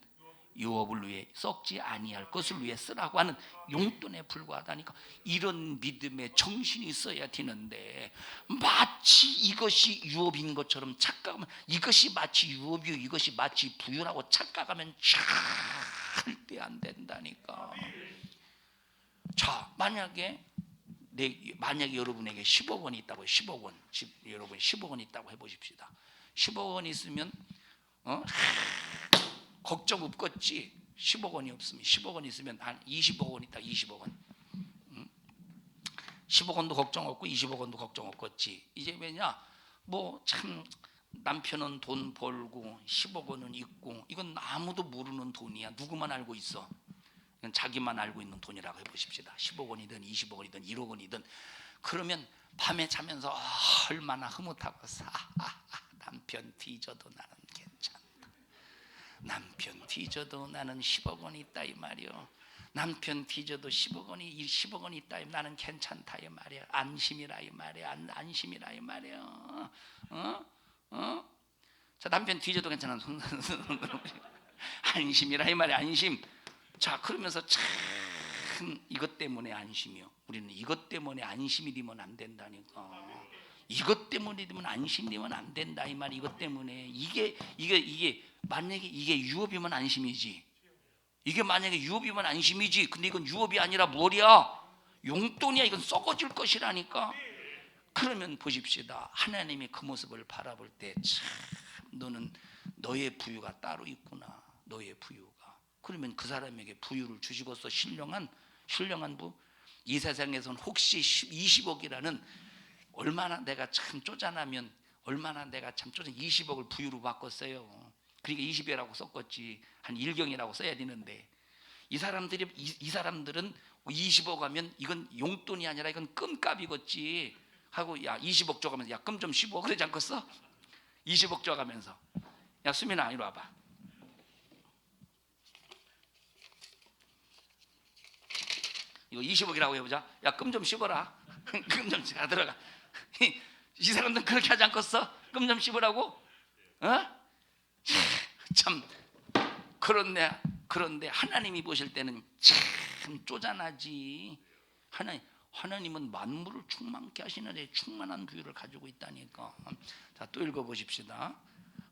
유업을 위해, 썩지 아니할 것을 위해 쓰라고 하는 용돈에 불과하다니까. 이런 믿음의 정신이 있어야 되는데, 마치 이것이 유업인 것처럼 착각하면, 이것이 마치 유업이요, 이것이 마치 부유라고 착각하면 절대 안 된다니까. 자, 만약에 여러분에게 10억 원이 있다고 해요. 10억 원. 여러분 10억 원이 있다고 해보십시다. 10억 원이 있으면 걱정 없겠지. 10억 원이 없으면, 10억 원 있으면 한 20억 원 있다. 20억 원. 10억 원도 걱정 없고 20억 원도 걱정 없겠지. 이제 왜냐? 뭐 참 남편은 돈 벌고 10억 원은 있고, 이건 아무도 모르는 돈이야. 누구만 알고 있어? 이건 자기만 알고 있는 돈이라고 해보십시다. 10억 원이든 20억 원이든 1억 원이든. 그러면 밤에 자면서 얼마나 흐뭇하고 남편 뒤져도 나는 괜찮다. 남편 뒤져도 나는 10억 원이 있다 이 말이요. 남편 뒤져도 10억 원이 있다. 나는 괜찮다 이 말이야. 안심이라 이 말이야. 안심이라 이 말이야. 자, 남편 뒤져도 괜찮은 손 안심이라 이 말이야. 안심. 자, 그러면서 참 이것 때문에 안심이요. 우리는 이것 때문에 안심이 되면 안 된다니까. 이것 때문에 되면 안심되면 안 된다 이 말. 이것 때문에 이게 만약에 이게 유업이면 안심이지. 이게 만약에 유업이면 안심이지. 근데 이건 유업이 아니라 뭐야? 용돈이야. 이건 썩어질 것이라니까. 그러면 보십시다. 하나님이 그 모습을 바라볼 때 참 너는 너의 부유가 따로 있구나. 너의 부유가. 그러면 그 사람에게 부유를 주시고서 신령한 부. 이 세상에서는 혹시 20억이라는 얼마나 내가 참 쪼잔하면 얼마나 내가 참 쪼잔 20억을 부유로 바꿨어요. 그러니까 20이라고 썼겠지. 한 1경이라고 써야 되는데 이 사람들은 20억 하면 이건 용돈이 아니라 이건 끔값이겠지 하고 야 20억 줘가면서 야 끔 좀 씹어 그러지 않겠어? 20억 줘가면서 야 수민아 이리 와봐. 이거 20억이라고 해보자. 야 끔 좀 씹어라. 끔 좀 들어가. 이 사람들은 그렇게 하지 않겠어? 끔 좀 씹으라고? 어? 참 그런데 하나님이 보실 때는 참 쪼잔하지. 하나님은 만물을 충만케 하시는 데 충만한 부유를 가지고 있다니까. 자, 또 읽어보십시다.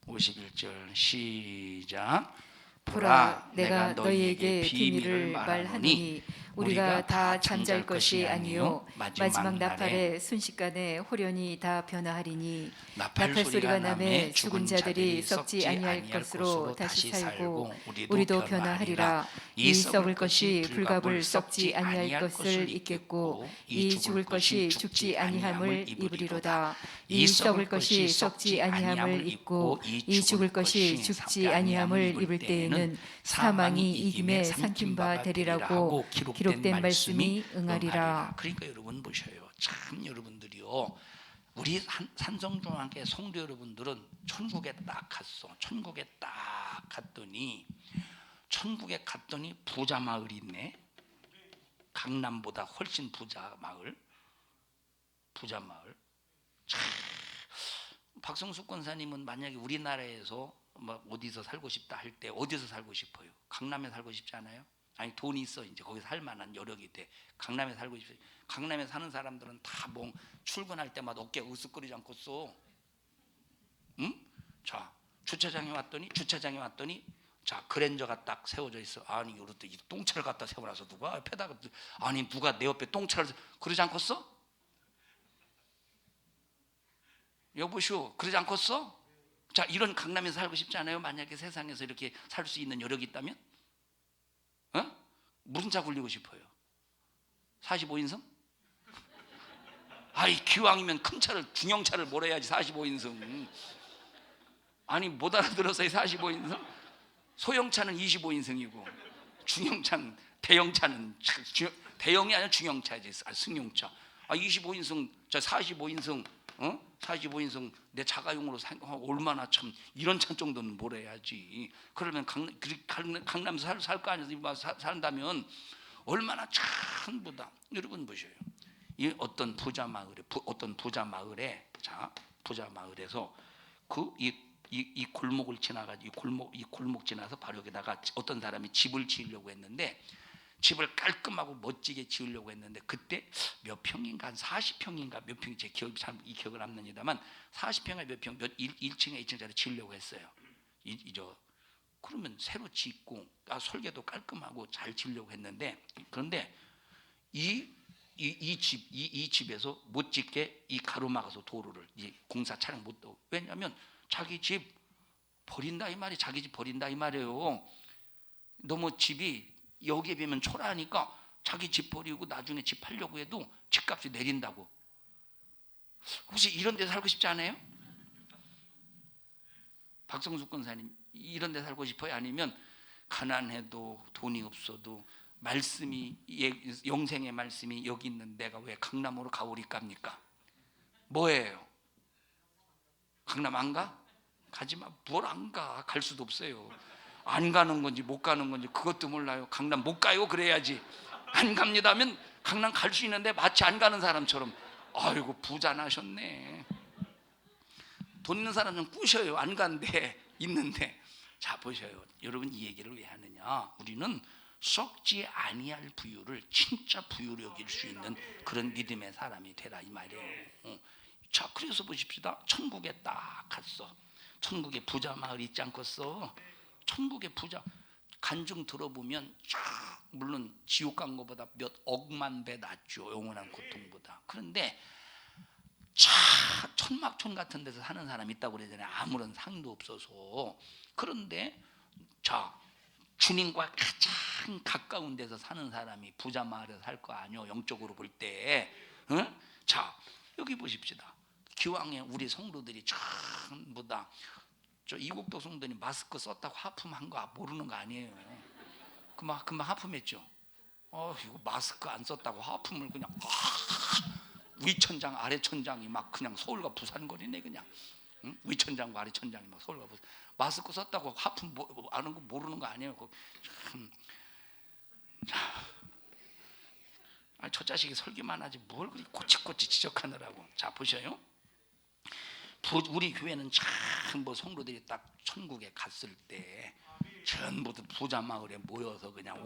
51절 시작. 보라, 내가 너희에게 비밀을 말하노니 우리가 다 잠잘 것이 아니요 마지막 나팔에 순식간에 호련히 다 변화하리니 나팔 소리가 나매 죽은 자들이 썩지 아니할 것으로 다시 살고 우리도 변화하리라. 이 썩을 것이 불갑을 썩지 아니할 것을 입겠고 이 죽을 것이 죽지 아니함을 입으리로다. 이 썩을 것이 썩지 아니함을 입고 이 죽을 것이 죽지 아니함을 입을 때에는 사망이 이김에 삼킨 바 되리라고 기록된 말씀이 응하리라. 그러니까 여러분 보셔요. 참 여러분들이요. 우리 산성중앙교회 성도 여러분들은 천국에 딱 갔어. 천국에 딱 갔더니 부자 마을이 있네. 강남보다 훨씬 부자 마을. 참, 박성숙 권사님은 만약에 우리나라에서 뭐 어디서 살고 싶다 할 때 어디서 살고 싶어요? 강남에 살고 싶지 않아요? 아니 돈이 있어 이제 거기 살 만한 여력이 돼. 강남에 살고 싶어요. 강남에 사는 사람들은 다 뭐 출근할 때마다 어깨 으쓱거리지 않겠어? 응? 자 주차장에 왔더니 자 그랜저가 딱 세워져 있어. 아니 이것도 이 똥차를 갖다 세워놔서 누가 옆에다가 아니 누가 내 옆에 똥차를 그러지 않겠어? 여보시오 그러지 않겠어? 자 이런 강남에서 살고 싶지 않아요? 만약에 세상에서 이렇게 살 수 있는 여력이 있다면? 어? 무슨 차 굴리고 싶어요? 45인승? 아이 기왕이면 큰 차를 중형차를 몰아야지 45인승. 아니 못 알아들어서 45인승? 소형차는 25인승이고 중형차는 대형차는 대형이 아니라 중형차지. 승용차. 25인승 저 45인승 45인승 내 자가용으로 얼마나 참 이런 차 정도는 몰아야지. 그러면 강남에서 살 거 아니야. 산다면 얼마나 참보다. 여러분 보셔요. 이 어떤 부자 마을에 자 부자 마을에서 이 골목을 지나가지고 이 골목 지나서 바로 여기다가 어떤 사람이 집을 지으려고 했는데 집을 깔끔하고 멋지게 지으려고 했는데 그때 몇 평인가 한 40평인가 몇 평이 제 기억을 남는다만 40평에 몇 평 몇 1층에 2층짜리 지으려고 했어요. 그러면 새로 짓고 설계도 깔끔하고 잘 지으려고 했는데 그런데 이 집에서 못 짓게 이 가로막아서 도로를 공사 차량 못 도. 왜냐하면 자기 집 버린다 이 말이 자기 집 버린다 이 말이에요. 너무 집이 여기에 비하면 초라하니까 자기 집 버리고 나중에 집 팔려고 해도 집값이 내린다고. 혹시 이런 데 살고 싶지 않아요? 박성숙 권사님 이런 데 살고 싶어요? 아니면 가난해도 돈이 없어도 말씀이 영생의 말씀이 여기 있는 내가 왜 강남으로 가오리까입니까? 뭐예요? 강남 안 가? 가지마. 뭘 안 가? 갈 수도 없어요. 안 가는 건지 못 가는 건지 그것도 몰라요. 강남 못 가요 그래야지. 안 갑니다 하면 강남 갈 수 있는데 마치 안 가는 사람처럼. 아이고 부자 나셨네. 돈 있는 사람은 꾸셔요. 안 간데 있는데. 자 보셔요. 여러분 이 얘기를 왜 하느냐. 우리는 썩지 아니할 부유를 진짜 부유로 여길 수 있는 그런 믿음의 사람이 되라 이 말이에요. 자, 그래서 보십시다. 천국에 딱 갔어. 천국에 부자 마을 있지 않겠어? 천국의 부자 간증 들어보면 쫙 물론 지옥 간 것보다 몇 억만 배 낫죠. 영원한 고통보다. 그런데 자, 천막촌 같은 데서 사는 사람 있다고 그러잖아요. 아무런 상도 없어서. 그런데 자, 주님과 가장 가까운 데서 사는 사람이 부자 마을에서 살 거 아니요. 영적으로 볼 때. 응? 자, 여기 보십시다. 기왕에 우리 성도들이 전부 다 저 이국도 성도들이 마스크 썼다고 하품한 거 모르는 거 아니에요. 금방 하품했죠. 이거 마스크 안 썼다고 하품을 그냥 위천장 아래천장이 막 그냥 서울과 부산 거리네 그냥. 응? 위천장과 아래천장이 막 서울과 부산. 마스크 썼다고 하품 아는 거 모르는 거 아니에요. 저 자식이 설교만 하지 뭘 그렇게 꼬치꼬치 지적하느라고. 자, 보셔요. 우리 교회는 참 뭐 성도들이 딱 천국에 갔을 때 전부 다 부자 마을에 모여서 그냥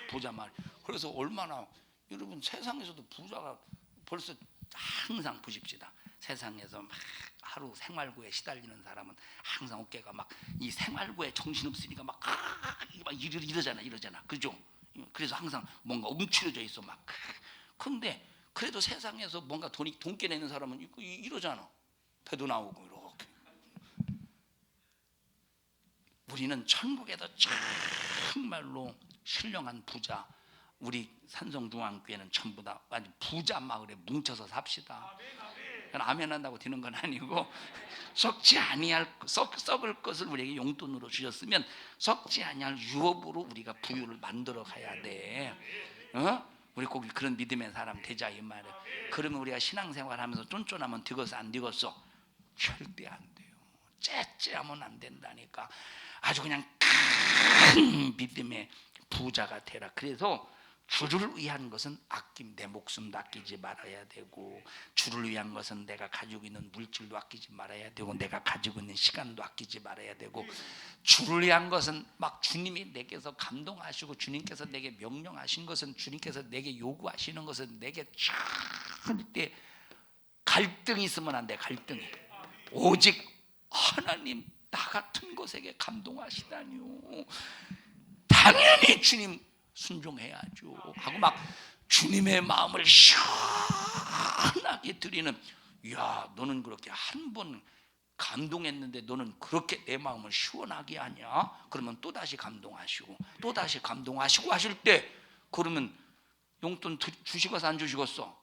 부자 마을. 그래서 얼마나 여러분 세상에서도 부자가 벌써 항상 보십시다. 세상에서 막 하루 생활고에 시달리는 사람은 항상 어깨가 막 이 생활고에 정신없으니까 막 이러잖아. 그죠? 그래서 항상 뭔가 움츠려져 있어 막. 근데 그래도 세상에서 뭔가 돈 깨내는 사람은 이러잖아. 배도 나오고 이렇게. 우리는 천국에도 정말로 신령한 부자. 우리 산성중앙교회는 전부 다 아주 부자 마을에 뭉쳐서 삽시다. 아멘 한다고 되는 건 아니고 썩지 아니할 썩을 것을 우리에게 용돈으로 주셨으면 썩지 아니할 유업으로 우리가 부유를 만들어 가야 돼. 우리 꼭 그런 믿음의 사람 되자 이 말이야. 그러면 우리가 신앙생활하면서 쫀쫀하면 되겠어 안 되겠어? 절대 안 돼요. 째째하면 안 된다니까. 아주 그냥 큰 믿음의 부자가 되라. 그래서 주를 위한 것은 내 목숨도 아끼지 말아야 되고, 주를 위한 것은 내가 가지고 있는 물질도 아끼지 말아야 되고, 내가 가지고 있는 시간도 아끼지 말아야 되고, 주를 위한 것은 막 주님이 내게서 감동하시고 주님께서 내게 명령하신 것은, 주님께서 내게 요구하시는 것은 내게 절대 갈등이 있으면 안 돼. 갈등이. 오직 하나님 나 같은 것에게 감동하시다니요. 당연히 주님 순종해야죠 하고 막 주님의 마음을 시원하게 드리는. 야, 너는 그렇게 한 번 감동했는데 너는 그렇게 내 마음을 시원하게 하냐? 그러면 또다시 감동하시고 또다시 감동하시고 하실 때, 그러면 용돈 주시겠어 안 주시겠어?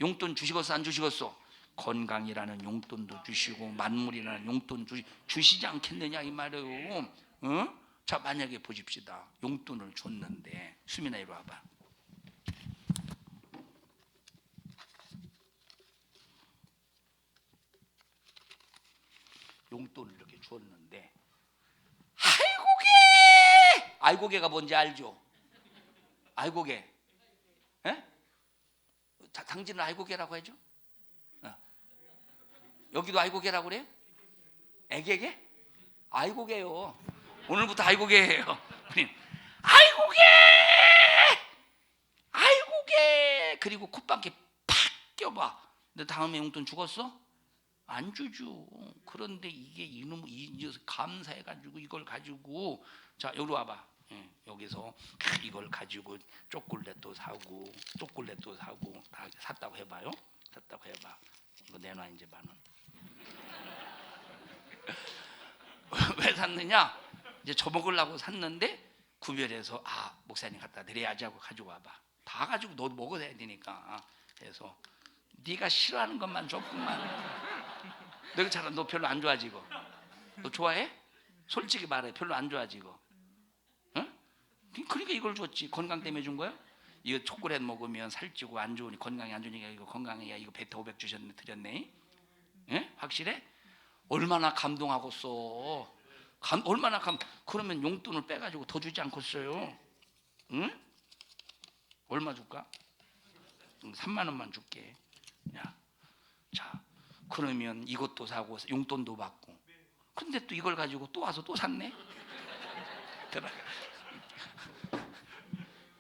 용돈 주시겠어 안 주시겠어? 건강이라는 용돈도 주시고 만물이라는 용돈 주시지 않겠느냐 이 말이에요. 자, 만약에 보십시다. 용돈을 줬는데, 수민아 이리 와봐. 용돈을 이렇게 줬는데, 아이고개가 뭔지 알죠? 아이고개. 에? 당진은 아이고개라고 하죠? 여기도 아이고개라고 그래요? 애개개? 아이고개요. 오늘부터 아이고개예요. 아이고개! 아이고개! 그리고 콧방귀 팍 껴봐. 너 다음에 용돈 죽었어? 안 주죠. 그런데 이게 이 녀석 감사해가지고 이걸 가지고, 자 여기 와봐. 여기서 이걸 가지고 초콜릿도 사고 다 샀다고 해봐요. 샀다고 해봐. 이거 내놔 이제 10,000원. 왜 샀느냐? 이제 저먹으려고 샀는데 구별해서 목사님 갖다 드려야지 하고 가지고 와봐. 다 가지고 너 먹어야 되니까. 그래서 네가 싫어하는 것만 줬구만. 너 별로 안 좋아지고. 너 좋아해? 솔직히 말해. 별로 안 좋아지고. 응? 그러니까 이걸 줬지. 건강 때문에 준 거야? 이거 초콜릿 먹으면 살찌고 안 좋으니, 건강이 안 좋으니까 이거 건강이야. 이거 베타 500 주셨네 드렸네. 예? 확실해? 얼마나 감동하겠어. 얼마나 그러면 용돈을 빼가지고 더 주지 않겠어요? 응? 얼마 줄까? 3만 원만 줄게. 야, 자, 그러면 이것도 사고 용돈도 받고. 근데 또 이걸 가지고 또 와서 또 샀네.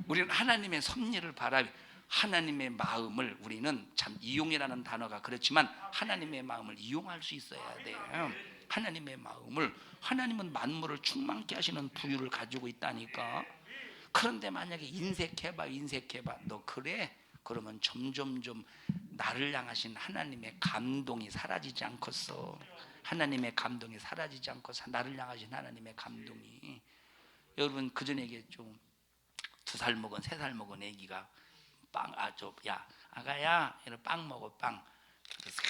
우리는 하나님의 섭리를 바라비. 하나님의 마음을 우리는 참 이용이라는 단어가 그렇지만 하나님의 마음을 이용할 수 있어야 돼요. 하나님의 마음을, 하나님은 만물을 충만케 하시는 부유를 가지고 있다니까. 그런데 만약에 인색해봐 너 그래? 그러면 점점점 나를 향하신 하나님의 감동이 사라지지 않겠어. 하나님의 감동이 사라지지 않고 나를 향하신 하나님의 감동이. 여러분 그전에 얘기했죠. 2살 먹은 3살 먹은 애기가 야 아가야 이런 빵 먹어. 빵 그래서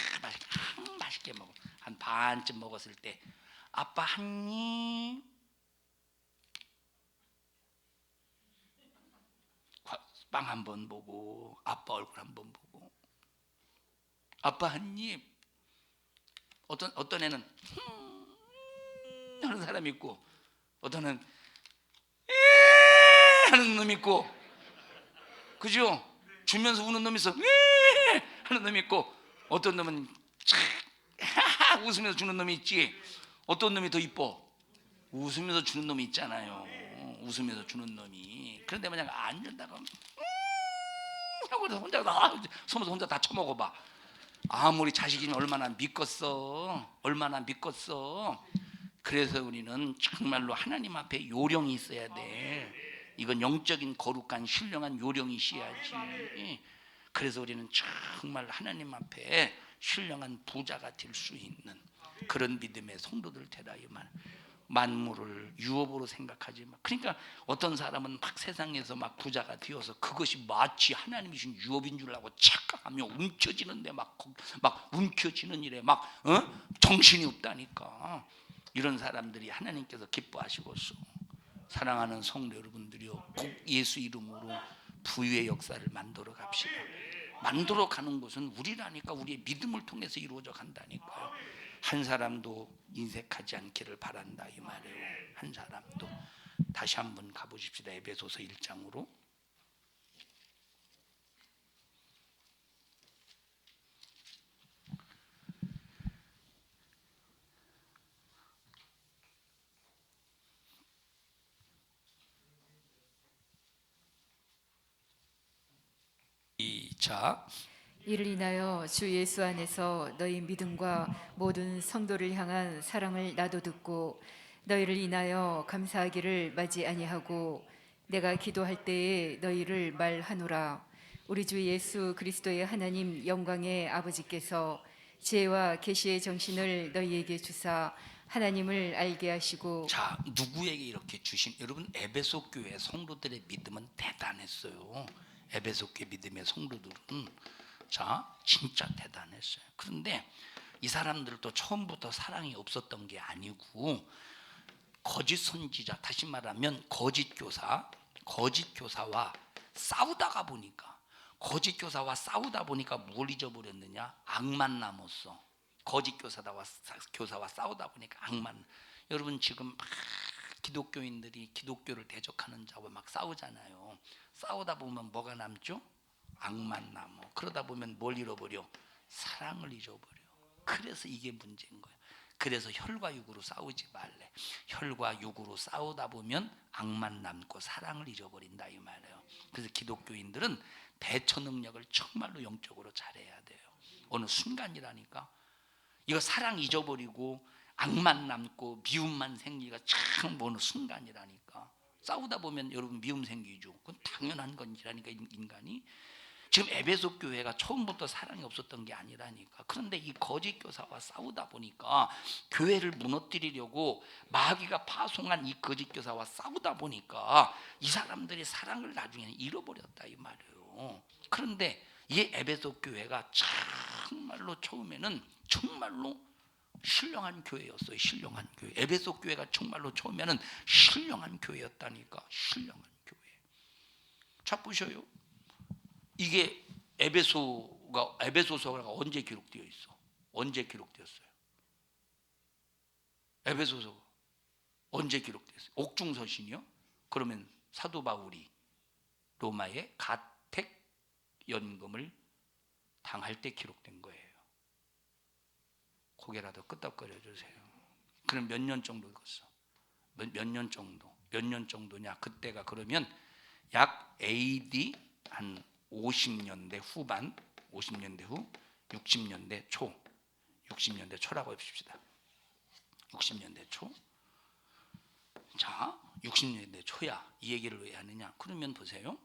맛있게 먹어. 한 반쯤 먹었을 때 아빠 한 입. 빵 한 번 보고 아빠 얼굴 한 번 보고 아빠 한 입. 어떤 애는 하는 사람이 있고 어떤 애는 하는 놈이 있고, 그죠? 주면서 우는 놈이 있어. 하는 놈이 있고, 어떤 놈은 웃으면서 주는 놈이 있지. 어떤 놈이 더 이뻐? 웃으면서 주는 놈이 있잖아요. 웃으면서 주는 놈이. 그런데 만약 안 준다고 하고 혼자 서면서 혼자 다 처먹어봐. 아무리 자식이면 얼마나 믿겠어. 얼마나 믿겠어. 그래서 우리는 정말로 하나님 앞에 요령이 있어야 돼. 이건 영적인 거룩한 신령한 요령이 있어야지. 그래서 우리는 정말 하나님 앞에 신령한 부자가 될 수 있는 그런 믿음의 성도들 되라 이 말. 만물을 유업으로 생각하지 마. 그러니까 어떤 사람은 막 세상에서 막 부자가 되어서 그것이 마치 하나님이 주신 유업인 줄 알고 착각하며 움켜쥐는데 막 움켜쥐는 일에 막 정신이 없다니까. 이런 사람들이 하나님께서 기뻐하시고서 사랑하는 성도 여러분들이요, 꼭 예수 이름으로 부유의 역사를 만들어 갑시다. 만들어 가는 것은 우리라니까. 우리의 믿음을 통해서 이루어져 간다니까요. 한 사람도 인색하지 않기를 바란다 이 말이에요. 한 사람도. 다시 한번 가보십시다. 에베소서 1장으로. 자, 이를 인하여 주 예수 안에서 너희 믿음과 모든 성도를 향한 사랑을 나도 듣고 너희를 인하여 감사하기를 마지 아니하고 내가 기도할 때에 너희를 말하노라. 우리 주 예수 그리스도의 하나님 영광의 아버지께서 지혜와 계시의 정신을 너희에게 주사 하나님을 알게 하시고. 자, 누구에게 이렇게 주신? 여러분 에베소 교회 성도들의 믿음은 대단했어요. 에베소 교회 믿음의 성도들은 자 진짜 대단했어요. 그런데 이 사람들도 처음부터 사랑이 없었던 게 아니고 거짓 선지자, 다시 말하면 거짓 교사와 싸우다 보니까 뭘 잊어버렸느냐? 악만 남았어. 거짓 교사와 싸우다 보니까 악만. 여러분 지금 막 기독교인들이 기독교를 대적하는 자와 막 싸우잖아요. 싸우다 보면 뭐가 남죠? 악만 남어. 그러다 보면 뭘 잃어버려? 사랑을 잊어버려. 그래서 이게 문제인 거예요. 그래서 혈과 육으로 싸우지 말래. 혈과 육으로 싸우다 보면 악만 남고 사랑을 잊어버린다 이 말이에요. 그래서 기독교인들은 대처 능력을 정말로 영적으로 잘해야 돼요. 어느 순간이라니까. 이거 사랑 잊어버리고 악만 남고 미움만 생기가 참 어느 순간이라니까. 싸우다 보면 여러분 미움 생기죠. 그건 당연한 건지라니까. 인간이 지금 에베소 교회가 처음부터 사랑이 없었던 게 아니라니까. 그런데 이 거짓 교사와 싸우다 보니까 교회를 무너뜨리려고 마귀가 파송한 이 거짓 교사와 싸우다 보니까 이 사람들이 사랑을 나중에는 잃어버렸다 이 말이에요. 그런데 이 에베소 교회가 정말로 처음에는 정말로 신령한 교회였어요. 신령한 교회. 에베소 교회가 정말로 처음에는 신령한 교회였다니까. 신령한 교회. 자 보셔요. 이게 에베소서가 언제 기록되어 있어? 언제 기록되었어요? 에베소서가 언제 기록됐어요? 옥중서신이요? 그러면 사도 바울이 로마의 가택 연금을 당할 때 기록된 거예요. 고개라도 끄덕거려 주세요. 그럼 몇 년 정도 읽었어? 몇 년 정도? 몇 년 정도냐? 그때가 그러면 약 AD 한 50년대 후반, 50년대 후, 60년대 초, 60년대 초라고 해봅시다. 60년대 초. 자, 60년대 초야. 이 얘기를 왜 하느냐? 그러면 보세요.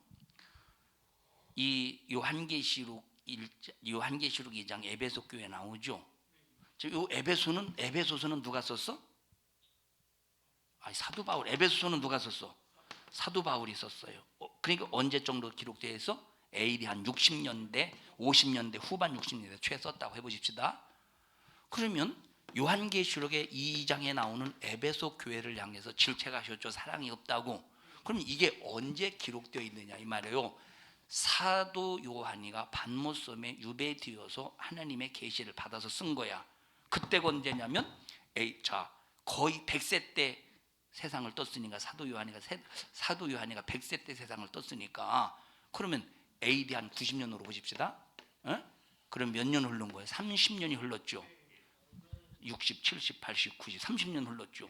이 요한계시록 2장 에베소 교회 나오죠. 이 에베소서는 누가 썼어? 사도 바울. 에베소서는 누가 썼어? 사도 바울이 썼어요. 그러니까 언제 정도 기록되어 있어? AD 한 60년대, 50년대 후반 60년대 초에 썼다고 해보십시다. 그러면 요한계시록의 2장에 나오는 에베소 교회를 향해서 질책하셨죠. 사랑이 없다고. 그럼 이게 언제 기록되어 있느냐 이 말이에요. 사도 요한이가 반모섬에 유배되어서 하나님의 계시를 받아서 쓴 거야. 그때가 언제냐면 거의 100세 때 세상을 떴으니까 사도 요한이가 100세 때 세상을 떴으니까 그러면 AD 한 90년으로 보십시다. 그럼 몇 년 흐른 거예요? 30년이 흘렀죠. 60, 70, 80, 90, 30년 흘렀죠.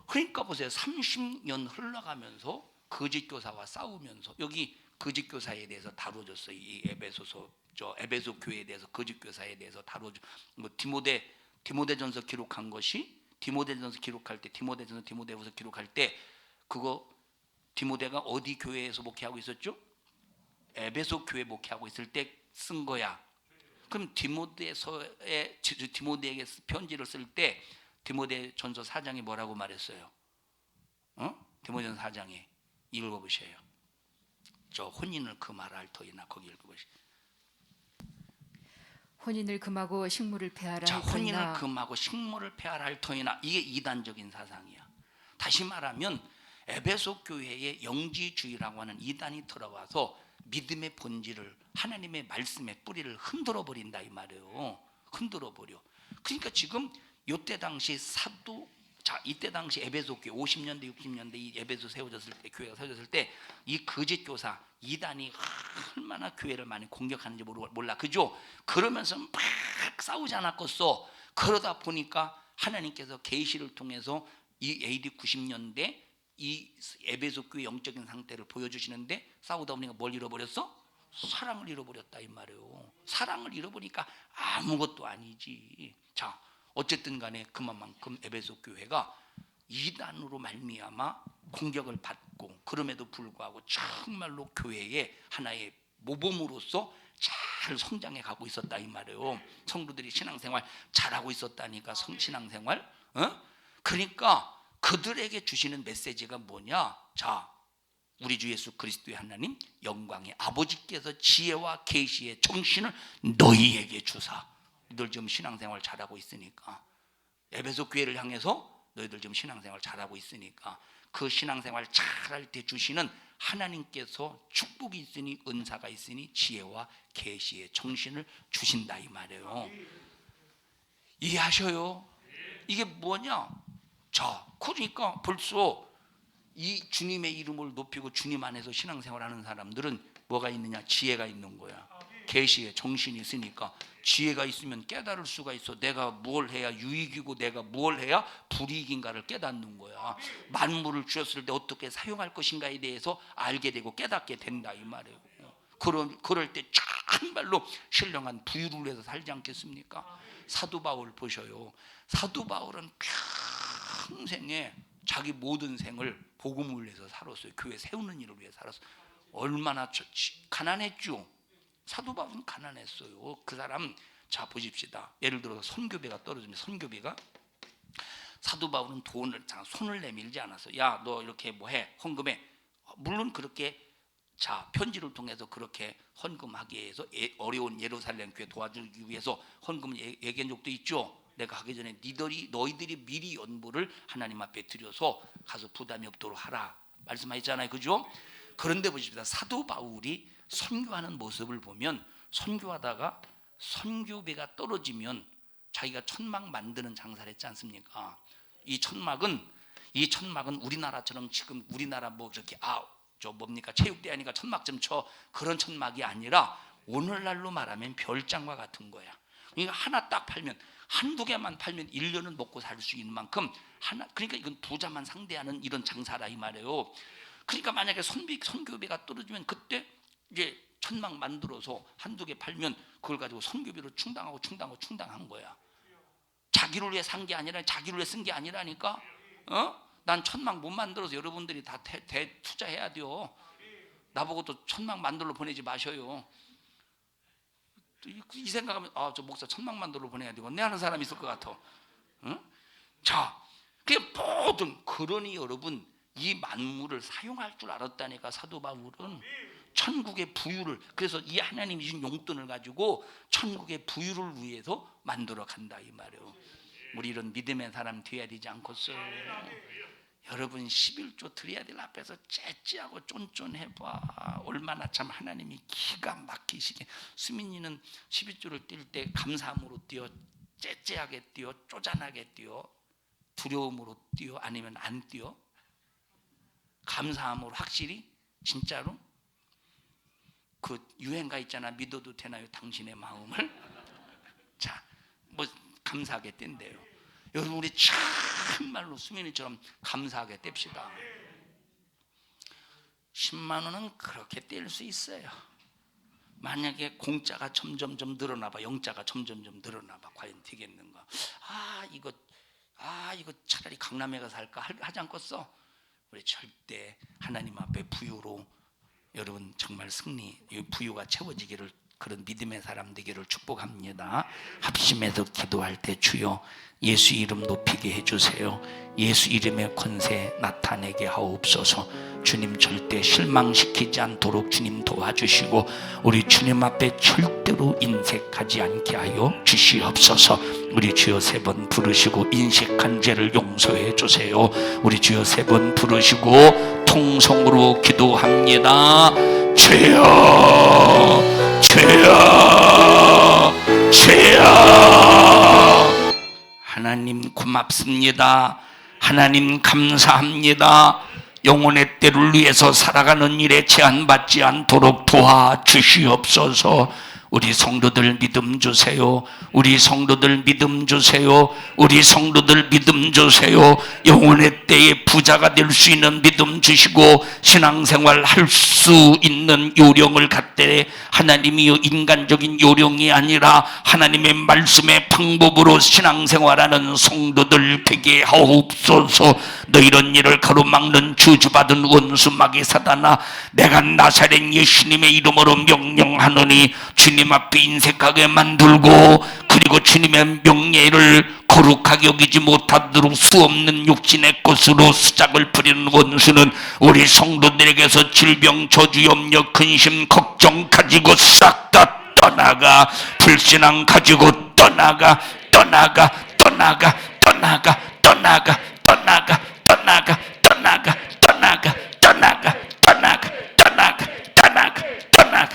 그러니까 보세요. 30년 흘러가면서 거짓 교사와 싸우면서 여기 거짓 교사에 대해서 다뤄졌어요. 이 에베소 교회에 대해서 거짓 교사에 대해서 다뤄져. 디모데전서 기록한 것이 디모데전서 기록할 때 디모데후서 기록할 때 그거 디모데가 어디 교회에서 목회하고 있었죠? 에베소 교회 목회하고 있을 때 쓴 거야. 그럼 디모데에게 편지를 쓸 때 디모데전서 4장이 뭐라고 말했어요? 디모데전서 4장에 읽어보세요. 저 혼인을 금하라 할 터이나 거기 읽어보세요. 혼인을 금하고 식물을 폐하라 자, 할 터이나. 혼인을 금하고 식물을 폐하라 할 터이나. 이게 이단적인 사상이야. 다시 말하면 에베소 교회에 영지주의라고 하는 이단이 들어와서 믿음의 본질을 하나님의 말씀의 뿌리를 흔들어 버린다 이 말이에요. 흔들어 버려. 그러니까 지금 이때 당시 이때 당시 에베소 교회 50년대 60년대 이 에베소 교회가 세워졌을 때 이 거짓 교사 이단이 얼마나 교회를 많이 공격하는지 몰라. 그죠? 그러면서 막 싸우지 않았겠어. 그러다 보니까 하나님께서 계시를 통해서 이 AD 90년대 이 에베소 교회 영적인 상태를 보여주시는데 싸우다 보니까 뭘 잃어버렸어? 사랑을 잃어버렸다 이 말이에요. 사랑을 잃어버리니까 아무것도 아니지. 자, 어쨌든 간에 그만큼 에베소 교회가 이단으로 말미암아 공격을 받고 그럼에도 불구하고 정말로 교회의 하나의 모범으로서 잘 성장해 가고 있었다 이 말이에요. 성도들이 신앙생활 잘하고 있었다니까. 신앙생활. 그러니까 그들에게 주시는 메시지가 뭐냐? 자, 우리 주 예수 그리스도의 하나님 영광의 아버지께서 지혜와 계시의 정신을 너희에게 주사. 너희들 지금 신앙생활 잘하고 있으니까 에베소 교회를 향해서 너희들 지금 신앙생활 잘하고 있으니까 그 신앙생활 잘할 때 주시는 하나님께서 축복이 있으니 은사가 있으니 지혜와 계시의 정신을 주신다 이 말이에요. 이해하셔요? 이게 뭐냐? 자, 그러니까 벌써 이 주님의 이름을 높이고 주님 안에서 신앙생활하는 사람들은 뭐가 있느냐? 지혜가 있는 거야. 계시의 정신이 있으니까 지혜가 있으면 깨달을 수가 있어. 내가 뭘 해야 유익이고 내가 뭘 해야 불이익인가를 깨닫는 거야. 만물을 주었을 때 어떻게 사용할 것인가에 대해서 알게 되고 깨닫게 된다 이 말이에요. 그럴 때 정말로 신령한 부유를 해서 살지 않겠습니까? 사도 바울 보셔요. 사도 바울은 평생에 자기 모든 생을 복음을 위해서 살았어요. 교회 세우는 일을 위해 살았어요. 얼마나 가난했죠. 사도 바울은 가난했어요. 그 사람 자 보십시다. 예를 들어서 선교비가 떨어지면 선교비가 사도 바울은 손을 내밀지 않았어요. 야, 너 이렇게 뭐해? 헌금해. 물론 그렇게 자 편지를 통해서 그렇게 헌금하기 위해서 어려운 예루살렘 교회 도와주기 위해서 헌금을 얘기한 적도 있죠. 내가 하기 전에 너희들이 미리 연보를 하나님 앞에 드려서 가서 부담이 없도록 하라 말씀하셨잖아요. 그죠? 그런데 보십시다. 사도 바울이 선교하는 모습을 보면 선교하다가 선교비가 떨어지면 자기가 천막 만드는 장사를 했지 않습니까? 이 천막은 우리나라처럼 지금 우리나라 뭐 이렇게 체육대 하니까 천막 좀 쳐 그런 천막이 아니라 오늘날로 말하면 별장과 같은 거야. 그러니까 하나 딱 팔면 한두 개만 팔면 1년은 먹고 살 수 있는 만큼 그러니까 이건 부자만 상대하는 이런 장사라 이 말이에요. 그러니까 만약에 선교비가 떨어지면 그때 이제 천막 만들어서 한두 개 팔면 그걸 가지고 선교비로 충당한 거야. 자기를 위해 산 게 아니라 자기를 위해 쓴 게 아니라니까. 난 천막 못 만들어서 여러분들이 다 투자해야 돼요. 나보고 또 천막 만들러 보내지 마셔요. 이 생각하면 저 목사 천막 만들러 보내야 되고 내 하는 사람이 있을 것 같아. 자, 그게 모든 그러니 여러분 이 만물을 사용할 줄 알았다니까. 사도 바울은 천국의 부유를, 그래서 이 하나님이 주신 용돈을 가지고 천국의 부유를 위해서 만들어 간다 이 말이에요. 우리 이런 믿음의 사람 되어야 되지 않겠어요? 여러분 11조 드려야 될 앞에서 째찌하고 쫀쫀해봐. 얼마나 참 하나님이 기가 막히시게. 수민이는 11조를 뛸 때 감사함으로 뛰어, 째째하게 뛰어, 쪼잔하게 뛰어, 두려움으로 뛰어, 아니면 안 뛰어? 감사함으로 확실히 진짜로? 그 유행가 있잖아. 믿어도 되나요 당신의 마음을? 자, 뭐 감사하게 뗀대요. 여러분 우리 참말로 수민이처럼 감사하게 뗍시다. 10만 원은 그렇게 뗄 수 있어요. 만약에 공짜가 점점점 늘어나봐, 영짜가 점점점 늘어나봐, 과연 되겠는가? 이거 차라리 강남에 가서 할까 하지 않겠어? 우리 절대 하나님 앞에 부유로 여러분 정말 승리, 부유가 채워지기를, 그런 믿음의 사람 되기를 축복합니다. 합심해서 기도할 때 주여 예수 이름 높이게 해주세요. 예수 이름의 권세 나타내게 하옵소서. 주님 절대 실망시키지 않도록 주님 도와주시고 우리 주님 앞에 절대로 인색하지 않게 하여 주시옵소서. 우리 주여 3번 부르시고 인색한 죄를 용서해 주세요. 우리 주여 3번 부르시고 통성으로 기도합니다. 주여, 주여, 주여. 하나님 고맙습니다. 하나님 감사합니다. 영혼의 때를 위해서 살아가는 일에 제한받지 않도록 도와주시옵소서. 우리 성도들 믿음 주세요. 우리 성도들 믿음 주세요. 우리 성도들 믿음 주세요. 영혼의 때에 부자가 될 수 있는 믿음 주시고 신앙생활 할 수 있는 요령을 갖되 하나님이 인간적인 요령이 아니라 하나님의 말씀의 방법으로 신앙생활하는 성도들 되게 하옵소서. 너 이런 일을 가로막는 저주받은 원수 마귀 사단아, 내가 나사렛 예수님의 이름으로 명령하노니 주님 앞에 인색하게 만들고 그리고 주님의 명예를 거룩하게 여기지 못하도록 수없는 육신의 것으로 수작을 부리는 원수는 우리 성도들에게서 질병, 저주, 염려, 근심, 걱정 가지고 싹 다 떠나가. 불신앙 가지고 떠나가, 떠나가, 떠나가, 떠나가, 떠나가, 떠나가, 떠나가, 떠나가, 떠나가, 떠나가, 떠나가, 떠나가, 떠나가, 떠나가, 떠나가,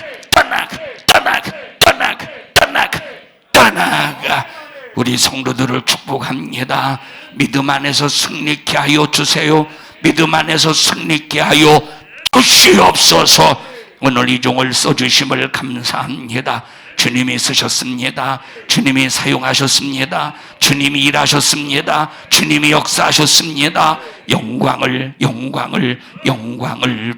떠나가, 떠나가, 떠나가, 떠나가. 우리 성도들을 축복합니다. 믿음 안에서 승리케 하여 주세요. 믿음 안에서 승리케 하여 주시옵소서. 오늘 이 종을 써주심을 감사합니다. 주님이 쓰셨습니다. 주님이 사용하셨습니다. 주님이 일하셨습니다. 주님이 역사하셨습니다. 영광을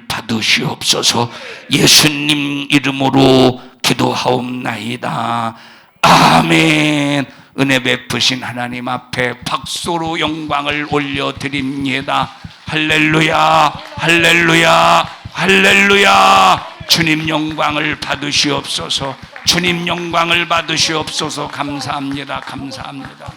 받으시옵소서. 예수님 이름으로 기도하옵나이다. 아멘. 은혜 베푸신 하나님 앞에 박수로 영광을 올려드립니다. 할렐루야, 할렐루야, 할렐루야. 주님 영광을 받으시옵소서. 주님 영광을 받으시옵소서. 감사합니다. 감사합니다.